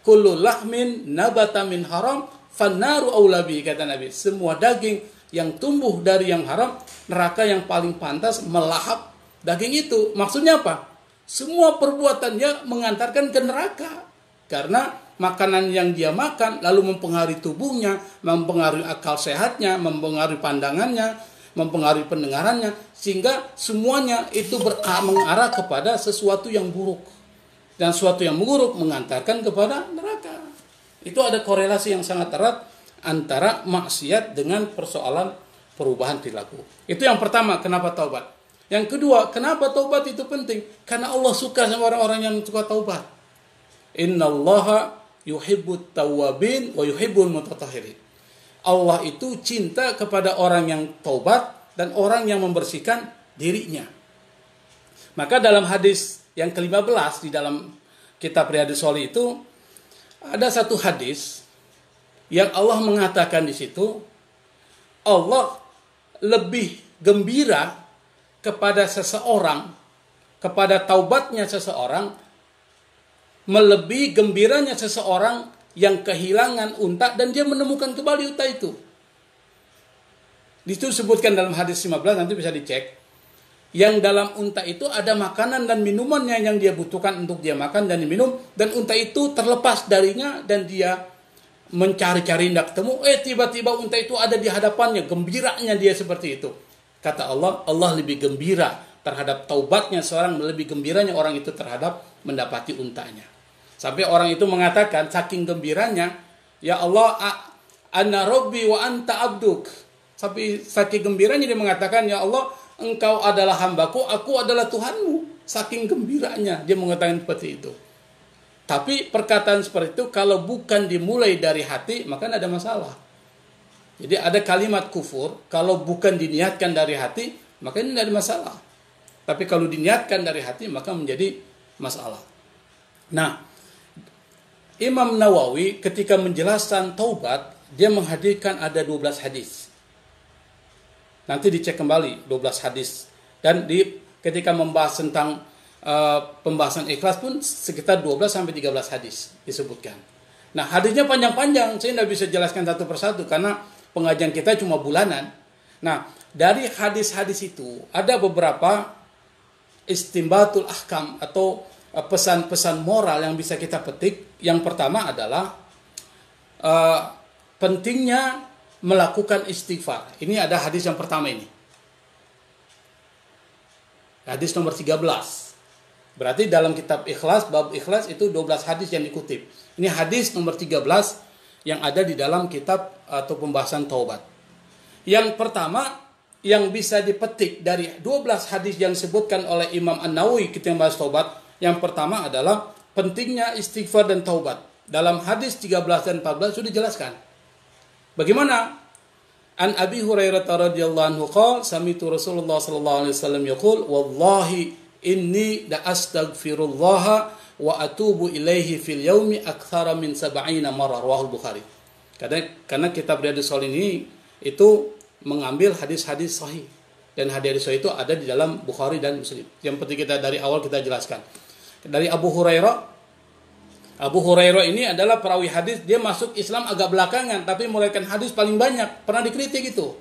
Kullu lahmin nabata min haram fannaru aula bihi, kata Nabi. Semua daging yang tumbuh dari yang haram, neraka yang paling pantas melahap daging itu. Maksudnya apa? Semua perbuatannya mengantarkan ke neraka. Karena makanan yang dia makan lalu mempengaruhi tubuhnya, mempengaruhi akal sehatnya, mempengaruhi pandangannya, mempengaruhi pendengarannya, sehingga semuanya itu mengarah kepada sesuatu yang buruk. Dan sesuatu yang buruk mengantarkan kepada neraka. Itu ada korelasi yang sangat erat antara maksiat dengan persoalan perubahan perilaku. Itu yang pertama, kenapa taubat. Yang kedua, kenapa taubat itu penting? Karena Allah suka sama orang-orang yang suka taubat. Innallaha yuhibbut tawwabin wa yuhibbul mutatahhirin. Allah itu cinta kepada orang yang taubat dan orang yang membersihkan dirinya. Maka dalam hadis yang ke-15 di dalam kitab Riyadhus Shalihin itu ada satu hadis yang Allah mengatakan di situ, Allah lebih gembira kepada seseorang, kepada taubatnya seseorang, melebihi gembiranya seseorang yang kehilangan unta dan dia menemukan kembali unta itu. Di situ disebutkan dalam hadis 15, nanti bisa dicek. Yang dalam unta itu ada makanan dan minumannya yang dia butuhkan untuk dia makan dan minum, dan unta itu terlepas darinya dan dia mencari-cari tidak ketemu. Tiba-tiba unta itu ada di hadapannya, gembiranya dia seperti itu. Kata Allah, Allah lebih gembira terhadap taubatnya seorang, lebih gembiranya orang itu terhadap mendapati untanya. Sampai orang itu mengatakan saking gembiranya, ya Allah, ana rabbi wa anta abduk. Sampai saking gembiranya dia mengatakan, ya Allah, engkau adalah hambaku, aku adalah Tuhanmu. Saking gembiranya dia mengatakan seperti itu. Tapi perkataan seperti itu kalau bukan dimulai dari hati, maka tidak ada masalah. Jadi ada kalimat kufur, kalau bukan diniatkan dari hati, maka ini tidak ada masalah. Tapi kalau diniatkan dari hati, maka menjadi masalah. Nah, Imam Nawawi ketika menjelaskan taubat, dia menghadirkan ada 12 hadis. Nanti dicek kembali 12 hadis. Dan ketika membahas tentang pembahasan ikhlas pun sekitar 12-13 hadis disebutkan. Nah, hadisnya panjang-panjang, saya tidak bisa jelaskan satu persatu karena pengajian kita cuma bulanan. Nah, dari hadis-hadis itu ada beberapa istimbatul ahkam atau pesan-pesan moral yang bisa kita petik. Yang pertama adalah pentingnya melakukan istighfar. Ini ada hadis yang pertama ini. Hadis nomor 13. Berarti dalam kitab Ikhlas, bab Ikhlas itu 12 hadis yang dikutip. Ini hadis nomor 13 yang ada di dalam kitab atau pembahasan taubat. Yang pertama yang bisa dipetik dari 12 hadis yang disebutkan oleh Imam An-Nawawi ketika membahas taubat, yang pertama adalah pentingnya istighfar dan taubat. Dalam hadis 13 dan 14 sudah dijelaskan. Bagaimana? An Abi Hurairah radhiyallahu anhu qala sami'tu Rasulullah sallallahu alaihi wasallam yaqul wallahi inni la astaghfirullah wa atubu ilaihi fil yaumi aktsara min 70 marrah, rawahu Bukhari. Karena kitab Riyadhus Shalihin ini itu mengambil hadis-hadis sahih, dan hadis sahih itu ada di dalam Bukhari dan Muslim. Yang penting kita dari awal kita jelaskan. Dari Abu Hurairah ini adalah perawi hadis, dia masuk Islam agak belakangan, tapi meriwayatkan hadis paling banyak. Pernah dikritik itu.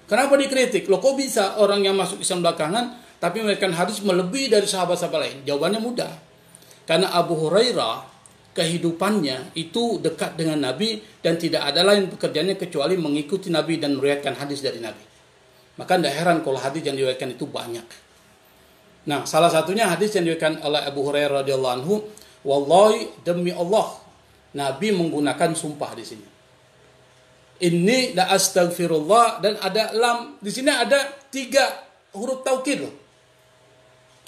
Kenapa dikritik? Loh, kok bisa orang yang masuk Islam belakangan tapi meriwayatkan hadis melebihi dari sahabat-sahabat lain? Jawabannya mudah. Karena Abu Hurairah kehidupannya itu dekat dengan Nabi dan tidak ada lain pekerjaannya kecuali mengikuti Nabi dan meriwayatkan hadis dari Nabi. Maka tidak heran kalau hadis yang diriwayatkan itu banyak. Nah, salah satunya hadis yang diriwayatkan oleh Abu Hurairah radhiyallahu anhu, wallahi, demi Allah, Nabi menggunakan sumpah di sini. Inni la astaghfirullah, dan ada lam. Di sini ada 3 huruf taukid loh.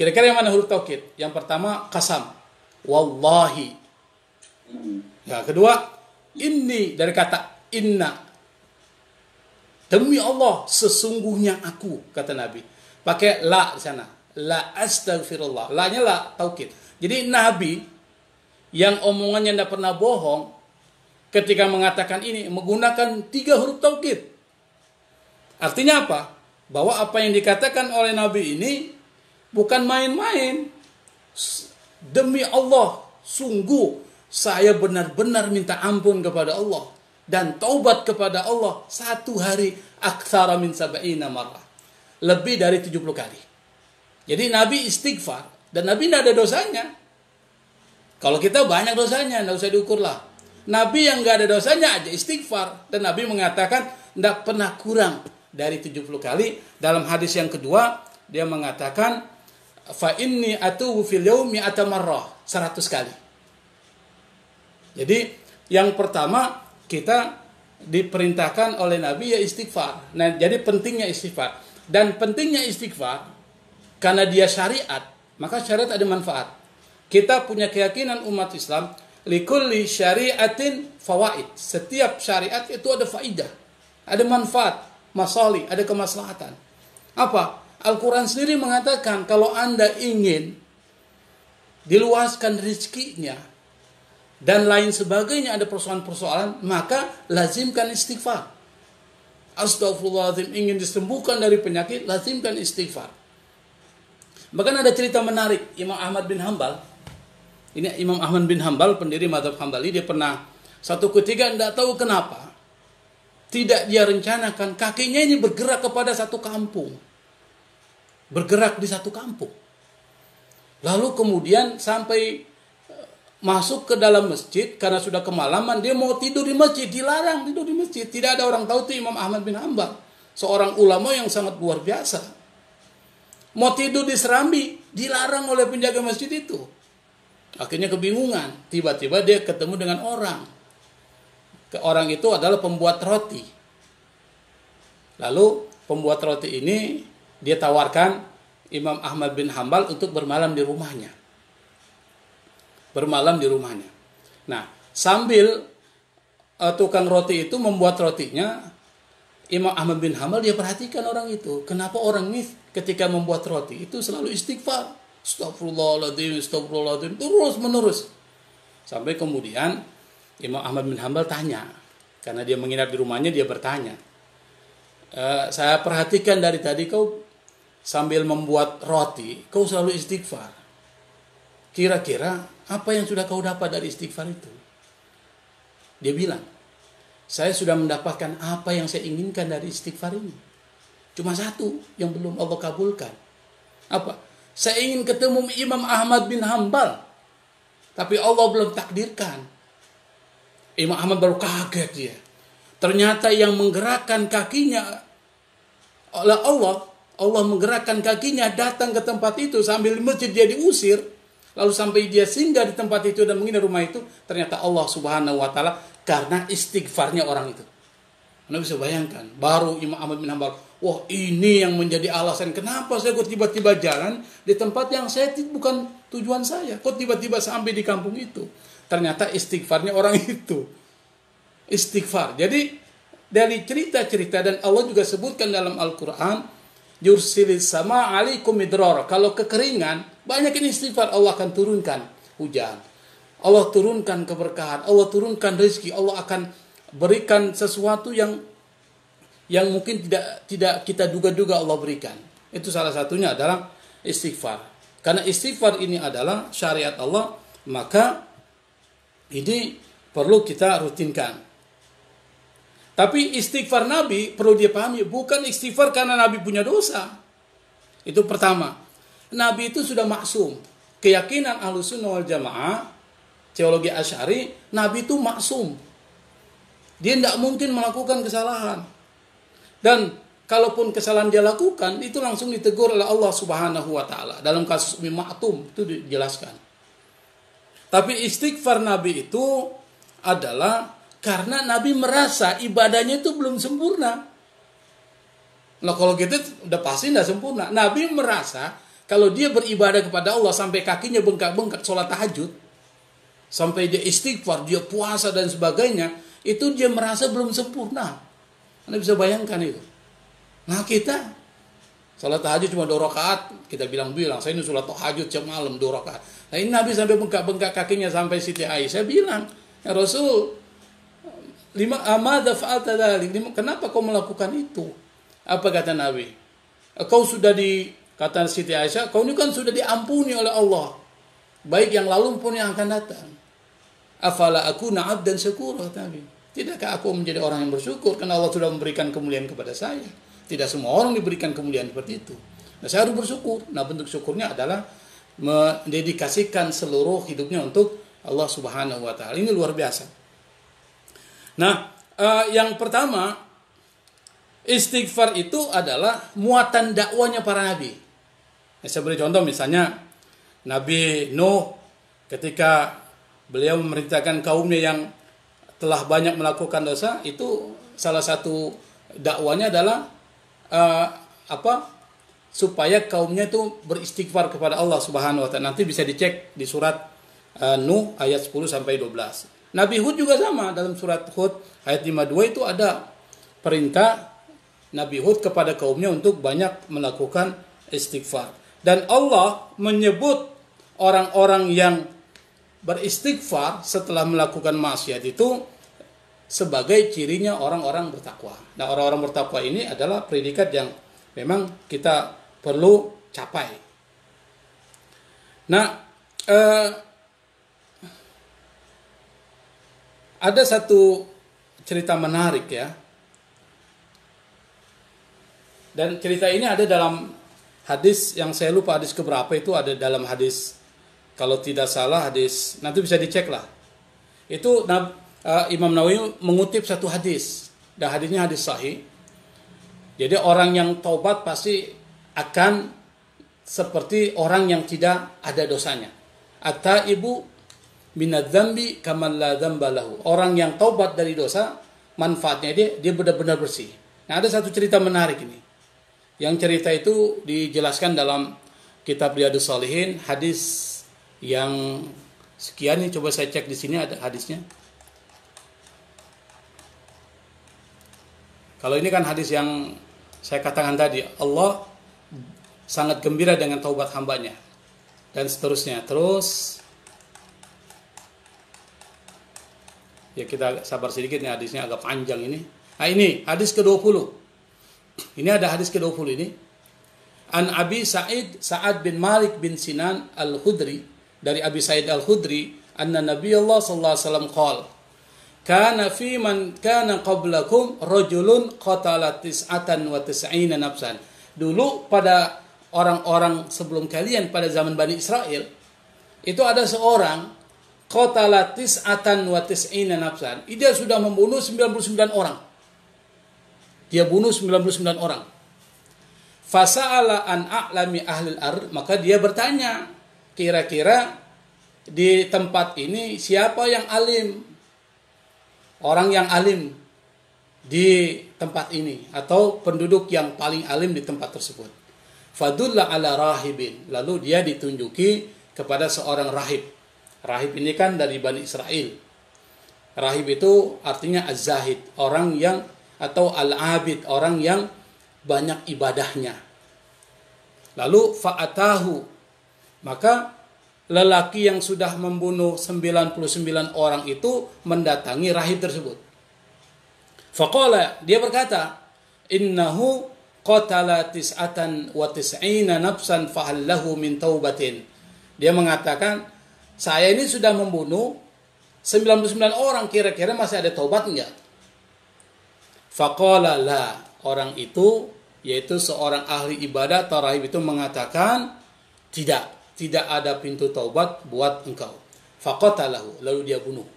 Kira-kira yang mana huruf taukid? Yang pertama qasam, wallahi. Yang kedua inni, dari kata inna, demi Allah sesungguhnya aku, kata Nabi. Pakai la di sana. La astaghfirullah. La-nya la taukid. Jadi Nabi yang omongannya tidak pernah bohong, ketika mengatakan ini menggunakan 3 huruf taukid. Artinya apa? Bahwa apa yang dikatakan oleh Nabi ini bukan main-main. Demi Allah, sungguh saya benar-benar minta ampun kepada Allah dan taubat kepada Allah 1 hari aktsara min sab'ina marrah. Lebih dari 70 kali. Jadi Nabi istighfar dan Nabi tidak ada dosanya. Kalau kita banyak dosanya, tidak usah diukur lah. Nabi yang nggak ada dosanya aja istighfar. Dan Nabi mengatakan tidak pernah kurang dari 70 kali. Dalam hadis yang kedua, dia mengatakan, fa inni atubu fil yaumi atamarrah, 100 kali. Jadi yang pertama kita diperintahkan oleh Nabi ya istighfar. Nah, jadi pentingnya istighfar. Dan pentingnya istighfar karena dia syariat, maka syariat ada manfaat. Kita punya keyakinan umat Islam, likulli syariatin fawaid. Setiap syariat itu ada faidah, ada manfaat, masalih, ada kemaslahatan. Apa? Al-Quran sendiri mengatakan kalau Anda ingin diluaskan rezekinya dan lain sebagainya, ada persoalan-persoalan, maka lazimkan istighfar. Astagfirullahaladzim, ingin disembuhkan dari penyakit, lazimkan istighfar. Bahkan ada cerita menarik, Imam Ahmad bin Hanbal. Ini Imam Ahmad bin Hanbal, pendiri mazhab Hambali, dia pernah satu ketika tidak tahu kenapa tidak dia rencanakan kakinya ini bergerak kepada satu kampung. Bergerak di satu kampung. Lalu kemudian sampai masuk ke dalam masjid karena sudah kemalaman, dia mau tidur di masjid, dilarang tidur di masjid. Tidak ada orang tahu itu Imam Ahmad bin Hanbal, seorang ulama yang sangat luar biasa. Mau tidur di serambi, dilarang oleh penjaga masjid itu. Akhirnya kebingungan. Tiba-tiba dia ketemu dengan orang. Orang itu adalah pembuat roti. Lalu pembuat roti ini dia tawarkan Imam Ahmad bin Hanbal untuk bermalam di rumahnya. Bermalam di rumahnya. Nah, sambil tukang roti itu membuat rotinya, Imam Ahmad bin Hanbal dia perhatikan orang itu. Kenapa orang ini ketika membuat roti itu selalu istighfar? Astagfirullahaladzim, astagfirullahaladzim, terus menerus. Sampai kemudian Imam Ahmad bin Hanbal tanya, karena dia menginap di rumahnya, dia bertanya, saya perhatikan dari tadi kau sambil membuat roti, kau selalu istighfar. Kira-kira apa yang sudah kau dapat dari istighfar itu? Dia bilang, saya sudah mendapatkan apa yang saya inginkan dari istighfar ini. Cuma satu yang belum Allah kabulkan. Apa? Saya ingin ketemu Imam Ahmad bin Hanbal, tapi Allah belum takdirkan. Imam Ahmad baru kaget dia. Ternyata yang menggerakkan kakinya oleh Allah, Allah menggerakkan kakinya datang ke tempat itu sambil di masjid dia diusir, lalu sampai dia singgah di tempat itu dan menginap rumah itu, ternyata Allah Subhanahu wa taala karena istighfarnya orang itu. Anda bisa bayangkan, baru Imam Ahmad bin Hanbal, wah ini yang menjadi alasan kenapa saya kok tiba-tiba jalan di tempat yang saya bukan tujuan saya. Kok tiba-tiba sampai di kampung itu. Ternyata istighfarnya orang itu. Istighfar. Jadi dari cerita-cerita, dan Allah juga sebutkan dalam Al-Quran, yursilis sama alaikum midrar. Kalau kekeringan, banyak ini istighfar, Allah akan turunkan hujan. Allah turunkan keberkahan, Allah turunkan rezeki, Allah akan berikan sesuatu yang mungkin tidak kita duga-duga Allah berikan. Itu salah satunya adalah istighfar. Karena istighfar ini adalah syariat Allah, maka ini perlu kita rutinkan. Tapi istighfar Nabi perlu dipahami, bukan istighfar karena Nabi punya dosa. Itu pertama. Nabi itu sudah maksum. Keyakinan Ahlussunnah wal Jamaah, teologi Asy'ari, Nabi itu maksum. Dia tidak mungkin melakukan kesalahan. Dan kalaupun kesalahan dia lakukan, itu langsung ditegur oleh Allah Subhanahu wa taala. Dalam kasus Ummi Maktum itu dijelaskan. Tapi istighfar Nabi itu adalah karena Nabi merasa ibadahnya itu belum sempurna. Nah kalau gitu udah pasti tidak sempurna. Nabi merasa kalau dia beribadah kepada Allah sampai kakinya bengkak-bengkak sholat tahajud, sampai dia istighfar, dia puasa dan sebagainya, itu dia merasa belum sempurna. Anda bisa bayangkan itu. Nah kita salat tahajud cuma 2 rakaat, kita bilang saya ini salat tahajud jam malam 2 rakaat. Nah ini Nabi sampai bengkak-bengkak kakinya, sampai Siti Aisyah bilang, ya Rasul, Madza fa'alta dzalik? Kenapa kau melakukan itu? Apa kata Nabi? Kau sudah kata Siti Aisyah, kau ini kan sudah diampuni oleh Allah. Baik yang lalu pun yang akan datang. Afala akuna 'abdan syakura, kata Nabi. Tidakkah aku menjadi orang yang bersyukur karena Allah sudah memberikan kemuliaan kepada saya? Tidak semua orang diberikan kemuliaan seperti itu. Nah, saya harus bersyukur. Nah, bentuk syukurnya adalah mendedikasikan seluruh hidupnya untuk Allah Subhanahu wa taala. Ini luar biasa. Nah, yang pertama, istighfar itu adalah muatan dakwanya para nabi. Saya beri contoh misalnya Nabi Nuh ketika beliau memerintahkan kaumnya yang telah banyak melakukan dosa, itu salah satu dakwanya adalah supaya kaumnya itu beristighfar kepada Allah Subhanahu wa taala. Nanti bisa dicek di surat Nuh ayat 10 sampai 12. Nabi Hud juga sama, dalam surat Hud ayat 52 itu ada perintah Nabi Hud kepada kaumnya untuk banyak melakukan istighfar. Dan Allah menyebut orang-orang yang beristighfar setelah melakukan maksiat itu sebagai cirinya orang-orang bertakwa. Nah, orang-orang bertakwa ini adalah predikat yang memang kita perlu capai. Nah, ada satu cerita menarik ya. Dan cerita ini ada dalam hadis yang saya lupa hadis keberapa, itu ada dalam hadis, kalau tidak salah hadis, nanti bisa dicek lah. Itu Imam Nawawi mengutip satu hadis, dan hadisnya hadis sahih. Jadi orang yang taubat pasti akan seperti orang yang tidak ada dosanya. At-taibu minadz-dzambi kaman la dzamba lahu. Orang yang taubat dari dosa, manfaatnya dia benar-benar bersih. Nah, ada satu cerita menarik ini. Yang cerita itu dijelaskan dalam kitab Riyadhus Shalihin, hadis yang sekian nih, coba saya cek di sini ada hadisnya. Kalau ini kan hadis yang saya katakan tadi, Allah sangat gembira dengan taubat hambanya dan seterusnya. Terus ya kita sabar sedikit nih, hadisnya agak panjang ini. Nah, ini hadis ke-20. Ini ada hadis ke-20 ini. An Abi Sa'ad bin Malik bin Sinan Al-Khudri, dari Abi Sa'id Al-Khudri, anna Nabiyullah sallallahu alaihi wasallam qala, kana fi man kana qablakum rajulun qatala 99 nafsan. Dulu pada orang-orang sebelum kalian, pada zaman Bani Israel, itu ada seorang qatala 99 nafsan. Dia sudah membunuh 99 orang. Dia bunuh 99 orang. Fasa'ala an a'lami ahlil ard, maka dia bertanya, kira-kira di tempat ini siapa yang alim? Orang yang alim di tempat ini, atau penduduk yang paling alim di tempat tersebut. Fadulla ala rahibin, lalu dia ditunjuki kepada seorang rahib. Rahib ini kan dari Bani Israel. Rahib itu artinya az-zahid, orang yang, atau al-abid, orang yang banyak ibadahnya. Lalu fa'atahu, maka lelaki yang sudah membunuh 99 orang itu mendatangi rahib tersebut. Faqala, dia berkata, innahu qatala 99 nafsan fahal lahu min taubatin. Dia mengatakan, saya ini sudah membunuh 99 orang, kira-kira masih ada taubat enggak? Faqala la, orang itu, yaitu seorang ahli ibadah atau rahib itu mengatakan, tidak ada pintu taubat buat engkau. Faqatalahu, lalu dia bunuh.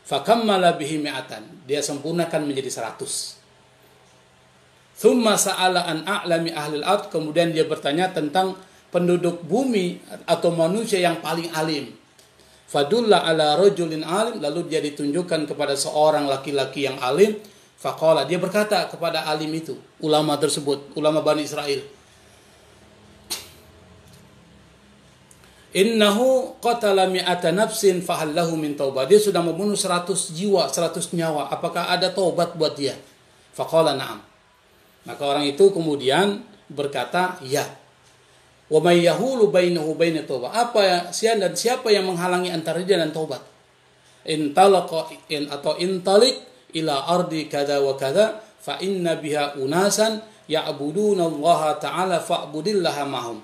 Fakammala bihi mi'atan, dia sempurnakan menjadi 100. Thumma sa'ala an a'lami ahlil ard, kemudian dia bertanya tentang penduduk bumi atau manusia yang paling alim. Fadulla ala rajulin alim, lalu dia ditunjukkan kepada seorang laki-laki yang alim. Faqala, dia berkata kepada alim itu, ulama tersebut, ulama Bani Israel, innahu qatala mi'ata nafsin fahal lahu min taubah. Dia sudah membunuh 100 jiwa, 100 nyawa. Apakah ada taubat buat dia? Faqala na'am. Maka orang itu kemudian berkata, ya. Wa may yahulu bainahu baina taubah. Siapa yang menghalangi antara dia dan taubat? Intalik ila ardi kada wa kada fa inna biha unasan ya'buduna Allah ta'ala fa'budillaha ma'hum.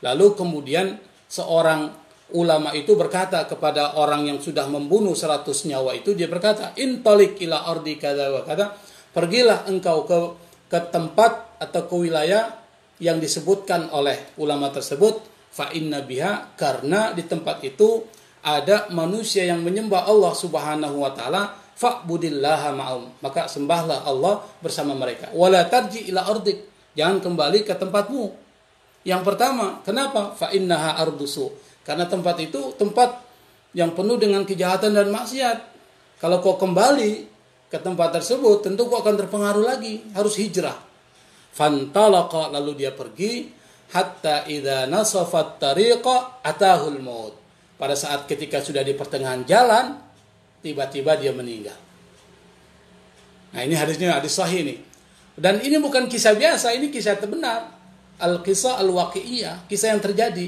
Lalu kemudian seorang ulama itu berkata kepada orang yang sudah membunuh 100 nyawa itu, dia berkata, intalik ila ardi kada wa kada, pergilah engkau ke tempat atau ke wilayah yang disebutkan oleh ulama tersebut, fa inna biha, karena di tempat itu ada manusia yang menyembah Allah Subhanahu wa taala, fa'budillaha ma'hum, maka sembahlah Allah bersama mereka. Wala tarji ila ardik, jangan kembali ke tempatmu. Yang pertama, kenapa? Fa innaha ardusu, karena tempat itu tempat yang penuh dengan kejahatan dan maksiat. Kalau kau kembali ke tempat tersebut, tentu kau akan terpengaruh lagi, harus hijrah. Fantalaqa, lalu dia pergi, hatta idza nasafat tariqa atahul maut. Pada saat ketika sudah di pertengahan jalan, tiba-tiba dia meninggal. Nah, ini hadisnya hadis sahih ini. Dan ini bukan kisah biasa, ini kisah terbenar. Al-qisah al-waqi'iyah, kisah yang terjadi.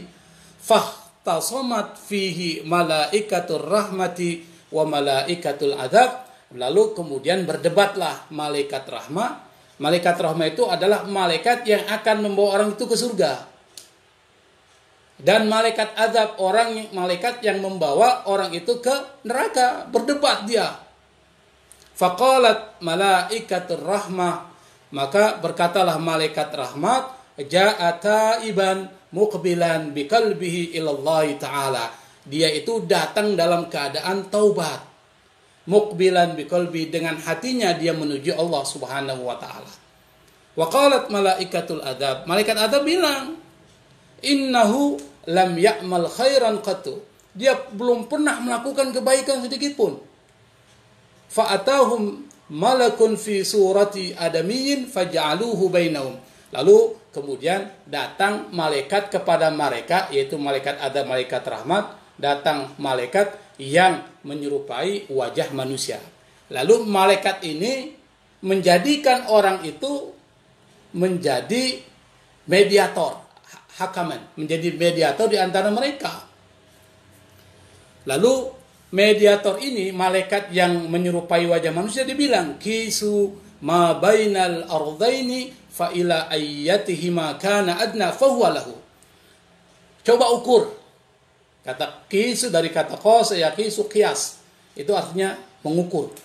Fahtasomat fihi malaikatur rahmati wa malaikatul adab. Lalu kemudian berdebatlah malaikat rahmah. Malaikat rahmah itu adalah malaikat yang akan membawa orang itu ke surga. Dan malaikat azab, malaikat yang membawa orang itu ke neraka. Berdebat dia. Faqalat malaikatur rahmah, maka berkatalah malaikat rahmat, ja'a taiban muqbilan biqalbihi ilallahi ta'ala. Dia itu datang dalam keadaan taubat. Muqbilan biqalbi, dengan hatinya dia menuju Allah Subhanahu wa taala. Wa qalat malaikatul adab, malaikat adab bilang, innahu lam ya'mal khairan qattu. Dia belum pernah melakukan kebaikan sedikit pun. Fa atahum malakun fi surati adamiyyin faj'aluhu bainahum. Lalu kemudian datang malaikat kepada mereka, yaitu malaikat adab, malaikat rahmat, datang malaikat yang menyerupai wajah manusia. Lalu malaikat ini menjadikan orang itu menjadi mediator, hakaman, menjadi mediator di antara mereka. Lalu mediator ini, malaikat yang menyerupai wajah manusia, dibilang, kisu ma bainal ardaini fa ila ayyatihima kana adna fa huwa lahu. Coba ukur. Kata kisu dari kata qas, ya kisu qiyas. Itu artinya mengukur.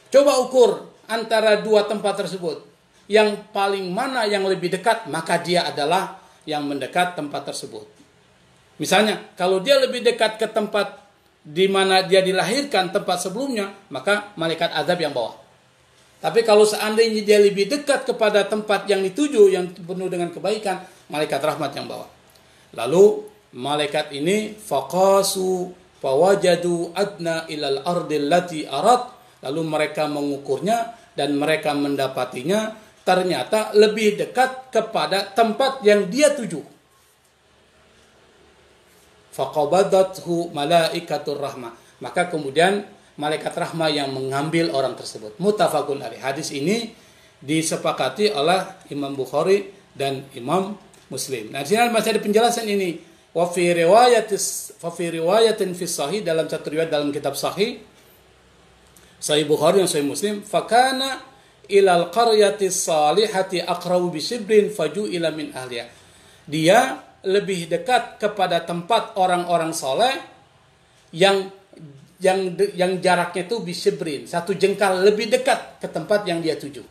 Coba ukur antara dua tempat tersebut. Yang paling mana yang lebih dekat, maka dia adalah yang mendekat tempat tersebut. Misalnya, kalau dia lebih dekat ke tempat di mana dia dilahirkan, tempat sebelumnya, maka malaikat azab yang bawa. Tapi kalau seandainya dia lebih dekat kepada tempat yang dituju, yang penuh dengan kebaikan, malaikat rahmat yang bawa. Lalu malaikat ini faqasu fawajadu adna ilal ardil lati arad. Lalu mereka mengukurnya dan mereka mendapatinya ternyata lebih dekat kepada tempat yang dia tuju. Faqabadathu malaikatur rahmah. Maka kemudian malaikat rahmah yang mengambil orang tersebut. Muttafaqun alaih. Hadis ini disepakati oleh Imam Bukhari dan Imam Muslim. Nah, di sini masih ada penjelasan ini. Wa fi riwayatin fi sahih, dalam satu riwayat dalam kitab sahih Bukhari dan Sahih Muslim, fakana ilal qaryati salihati aqrabu bi shibrin faju'ila min ahliya. Dia lebih dekat kepada tempat orang-orang soleh yang jaraknya itu bisibrin, satu jengkal lebih dekat ke tempat yang dia tuju.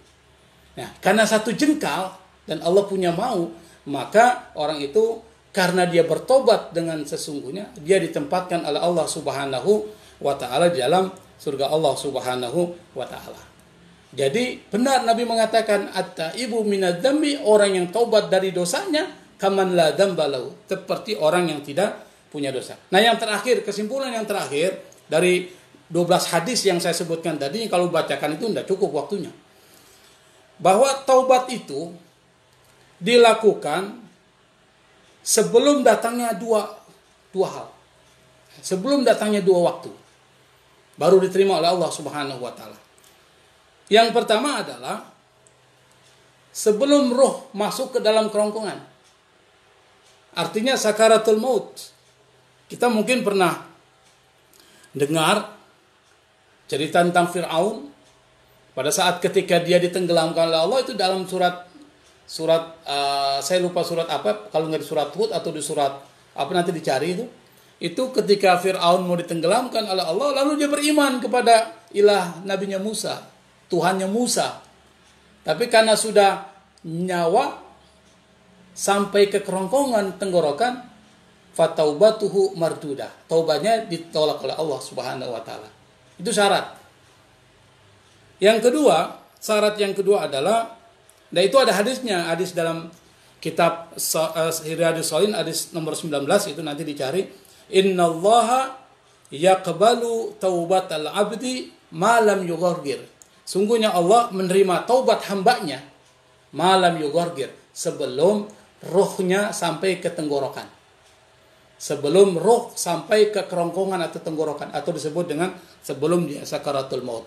Nah, karena satu jengkal dan Allah punya mau, maka orang itu karena dia bertobat dengan sesungguhnya, dia ditempatkan oleh Allah Subhanahu wa taala di dalam surga Allah Subhanahu wa taala. Jadi benar Nabi mengatakan at-taibu minadz-dzambi, orang yang taubat dari dosanya, kaman la dzamba lahu, seperti orang yang tidak punya dosa. Nah, yang terakhir, kesimpulan yang terakhir dari 12 hadis yang saya sebutkan tadi, kalau bacakan itu tidak cukup waktunya. Bahwa taubat itu dilakukan sebelum datangnya dua hal. Sebelum datangnya dua waktu. Baru diterima oleh Allah Subhanahu wa taala. Yang pertama adalah sebelum roh masuk ke dalam kerongkongan. Artinya sakaratul maut. Kita mungkin pernah dengar cerita tentang Fir'aun Pada saat ketika dia ditenggelamkan oleh Allah, itu dalam surat saya lupa surat apa, kalau nggak di surat Hud atau di surat apa, nanti dicari itu ketika Fir'aun mau ditenggelamkan oleh Allah, lalu dia beriman kepada ilah nabinya Musa, Tuhannya Musa. Tapi karena sudah nyawa sampai ke kerongkongan tenggorokan, fataubatuhu mardudah, taubatnya ditolak oleh Allah Subhanahu wa taala. Itu syarat. Yang kedua, syarat yang kedua adalah, dan itu ada hadisnya, hadis dalam kitab Riyadhus Shalihin, hadis nomor 19, itu nanti dicari. Innallaha yaqbalu taubatal abdi ma lam yughargir. Sungguhnya Allah menerima taubat hambanya ma lam yughargir, sebelum rohnya sampai ke tenggorokan. Sebelum roh sampai ke kerongkongan atau tenggorokan, atau disebut dengan sebelum dia sakaratul maut.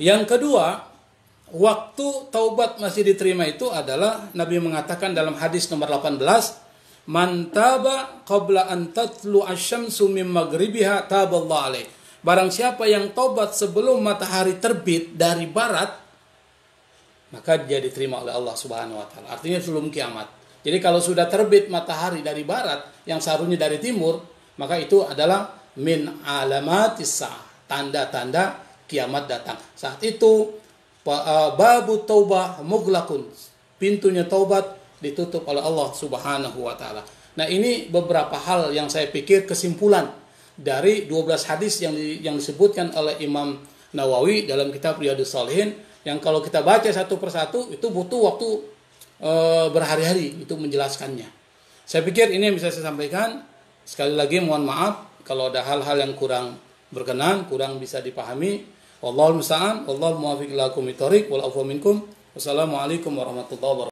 Yang kedua, waktu taubat masih diterima itu adalah Nabi mengatakan dalam hadis nomor 18, man taba qabla an tatlu asy-syamsu min maghribiha taballahu alaih. Barang siapa yang taubat sebelum matahari terbit dari barat, maka dia diterima oleh Allah Subhanahu wa taala. Artinya sebelum kiamat. Jadi kalau sudah terbit matahari dari barat yang seharusnya dari timur, maka itu adalah min alamatis sa'ah, tanda-tanda kiamat datang. Saat itu babu taubah mughlaqun, pintunya taubat ditutup oleh Allah Subhanahu wa taala. Nah, ini beberapa hal yang saya pikir kesimpulan dari 12 hadis yang disebutkan oleh Imam Nawawi dalam kitab Riyadhus Shalihin, yang kalau kita baca satu persatu itu butuh waktu berhari-hari itu menjelaskannya. Saya pikir ini yang bisa saya sampaikan. Sekali lagi mohon maaf kalau ada hal-hal yang kurang berkenan, kurang bisa dipahami. Wallahul musta'an, wallahu muwaffiq ila aqwamit thoriq, wal afwa minkum. Wassalamualaikum warahmatullahi wabarakatuh.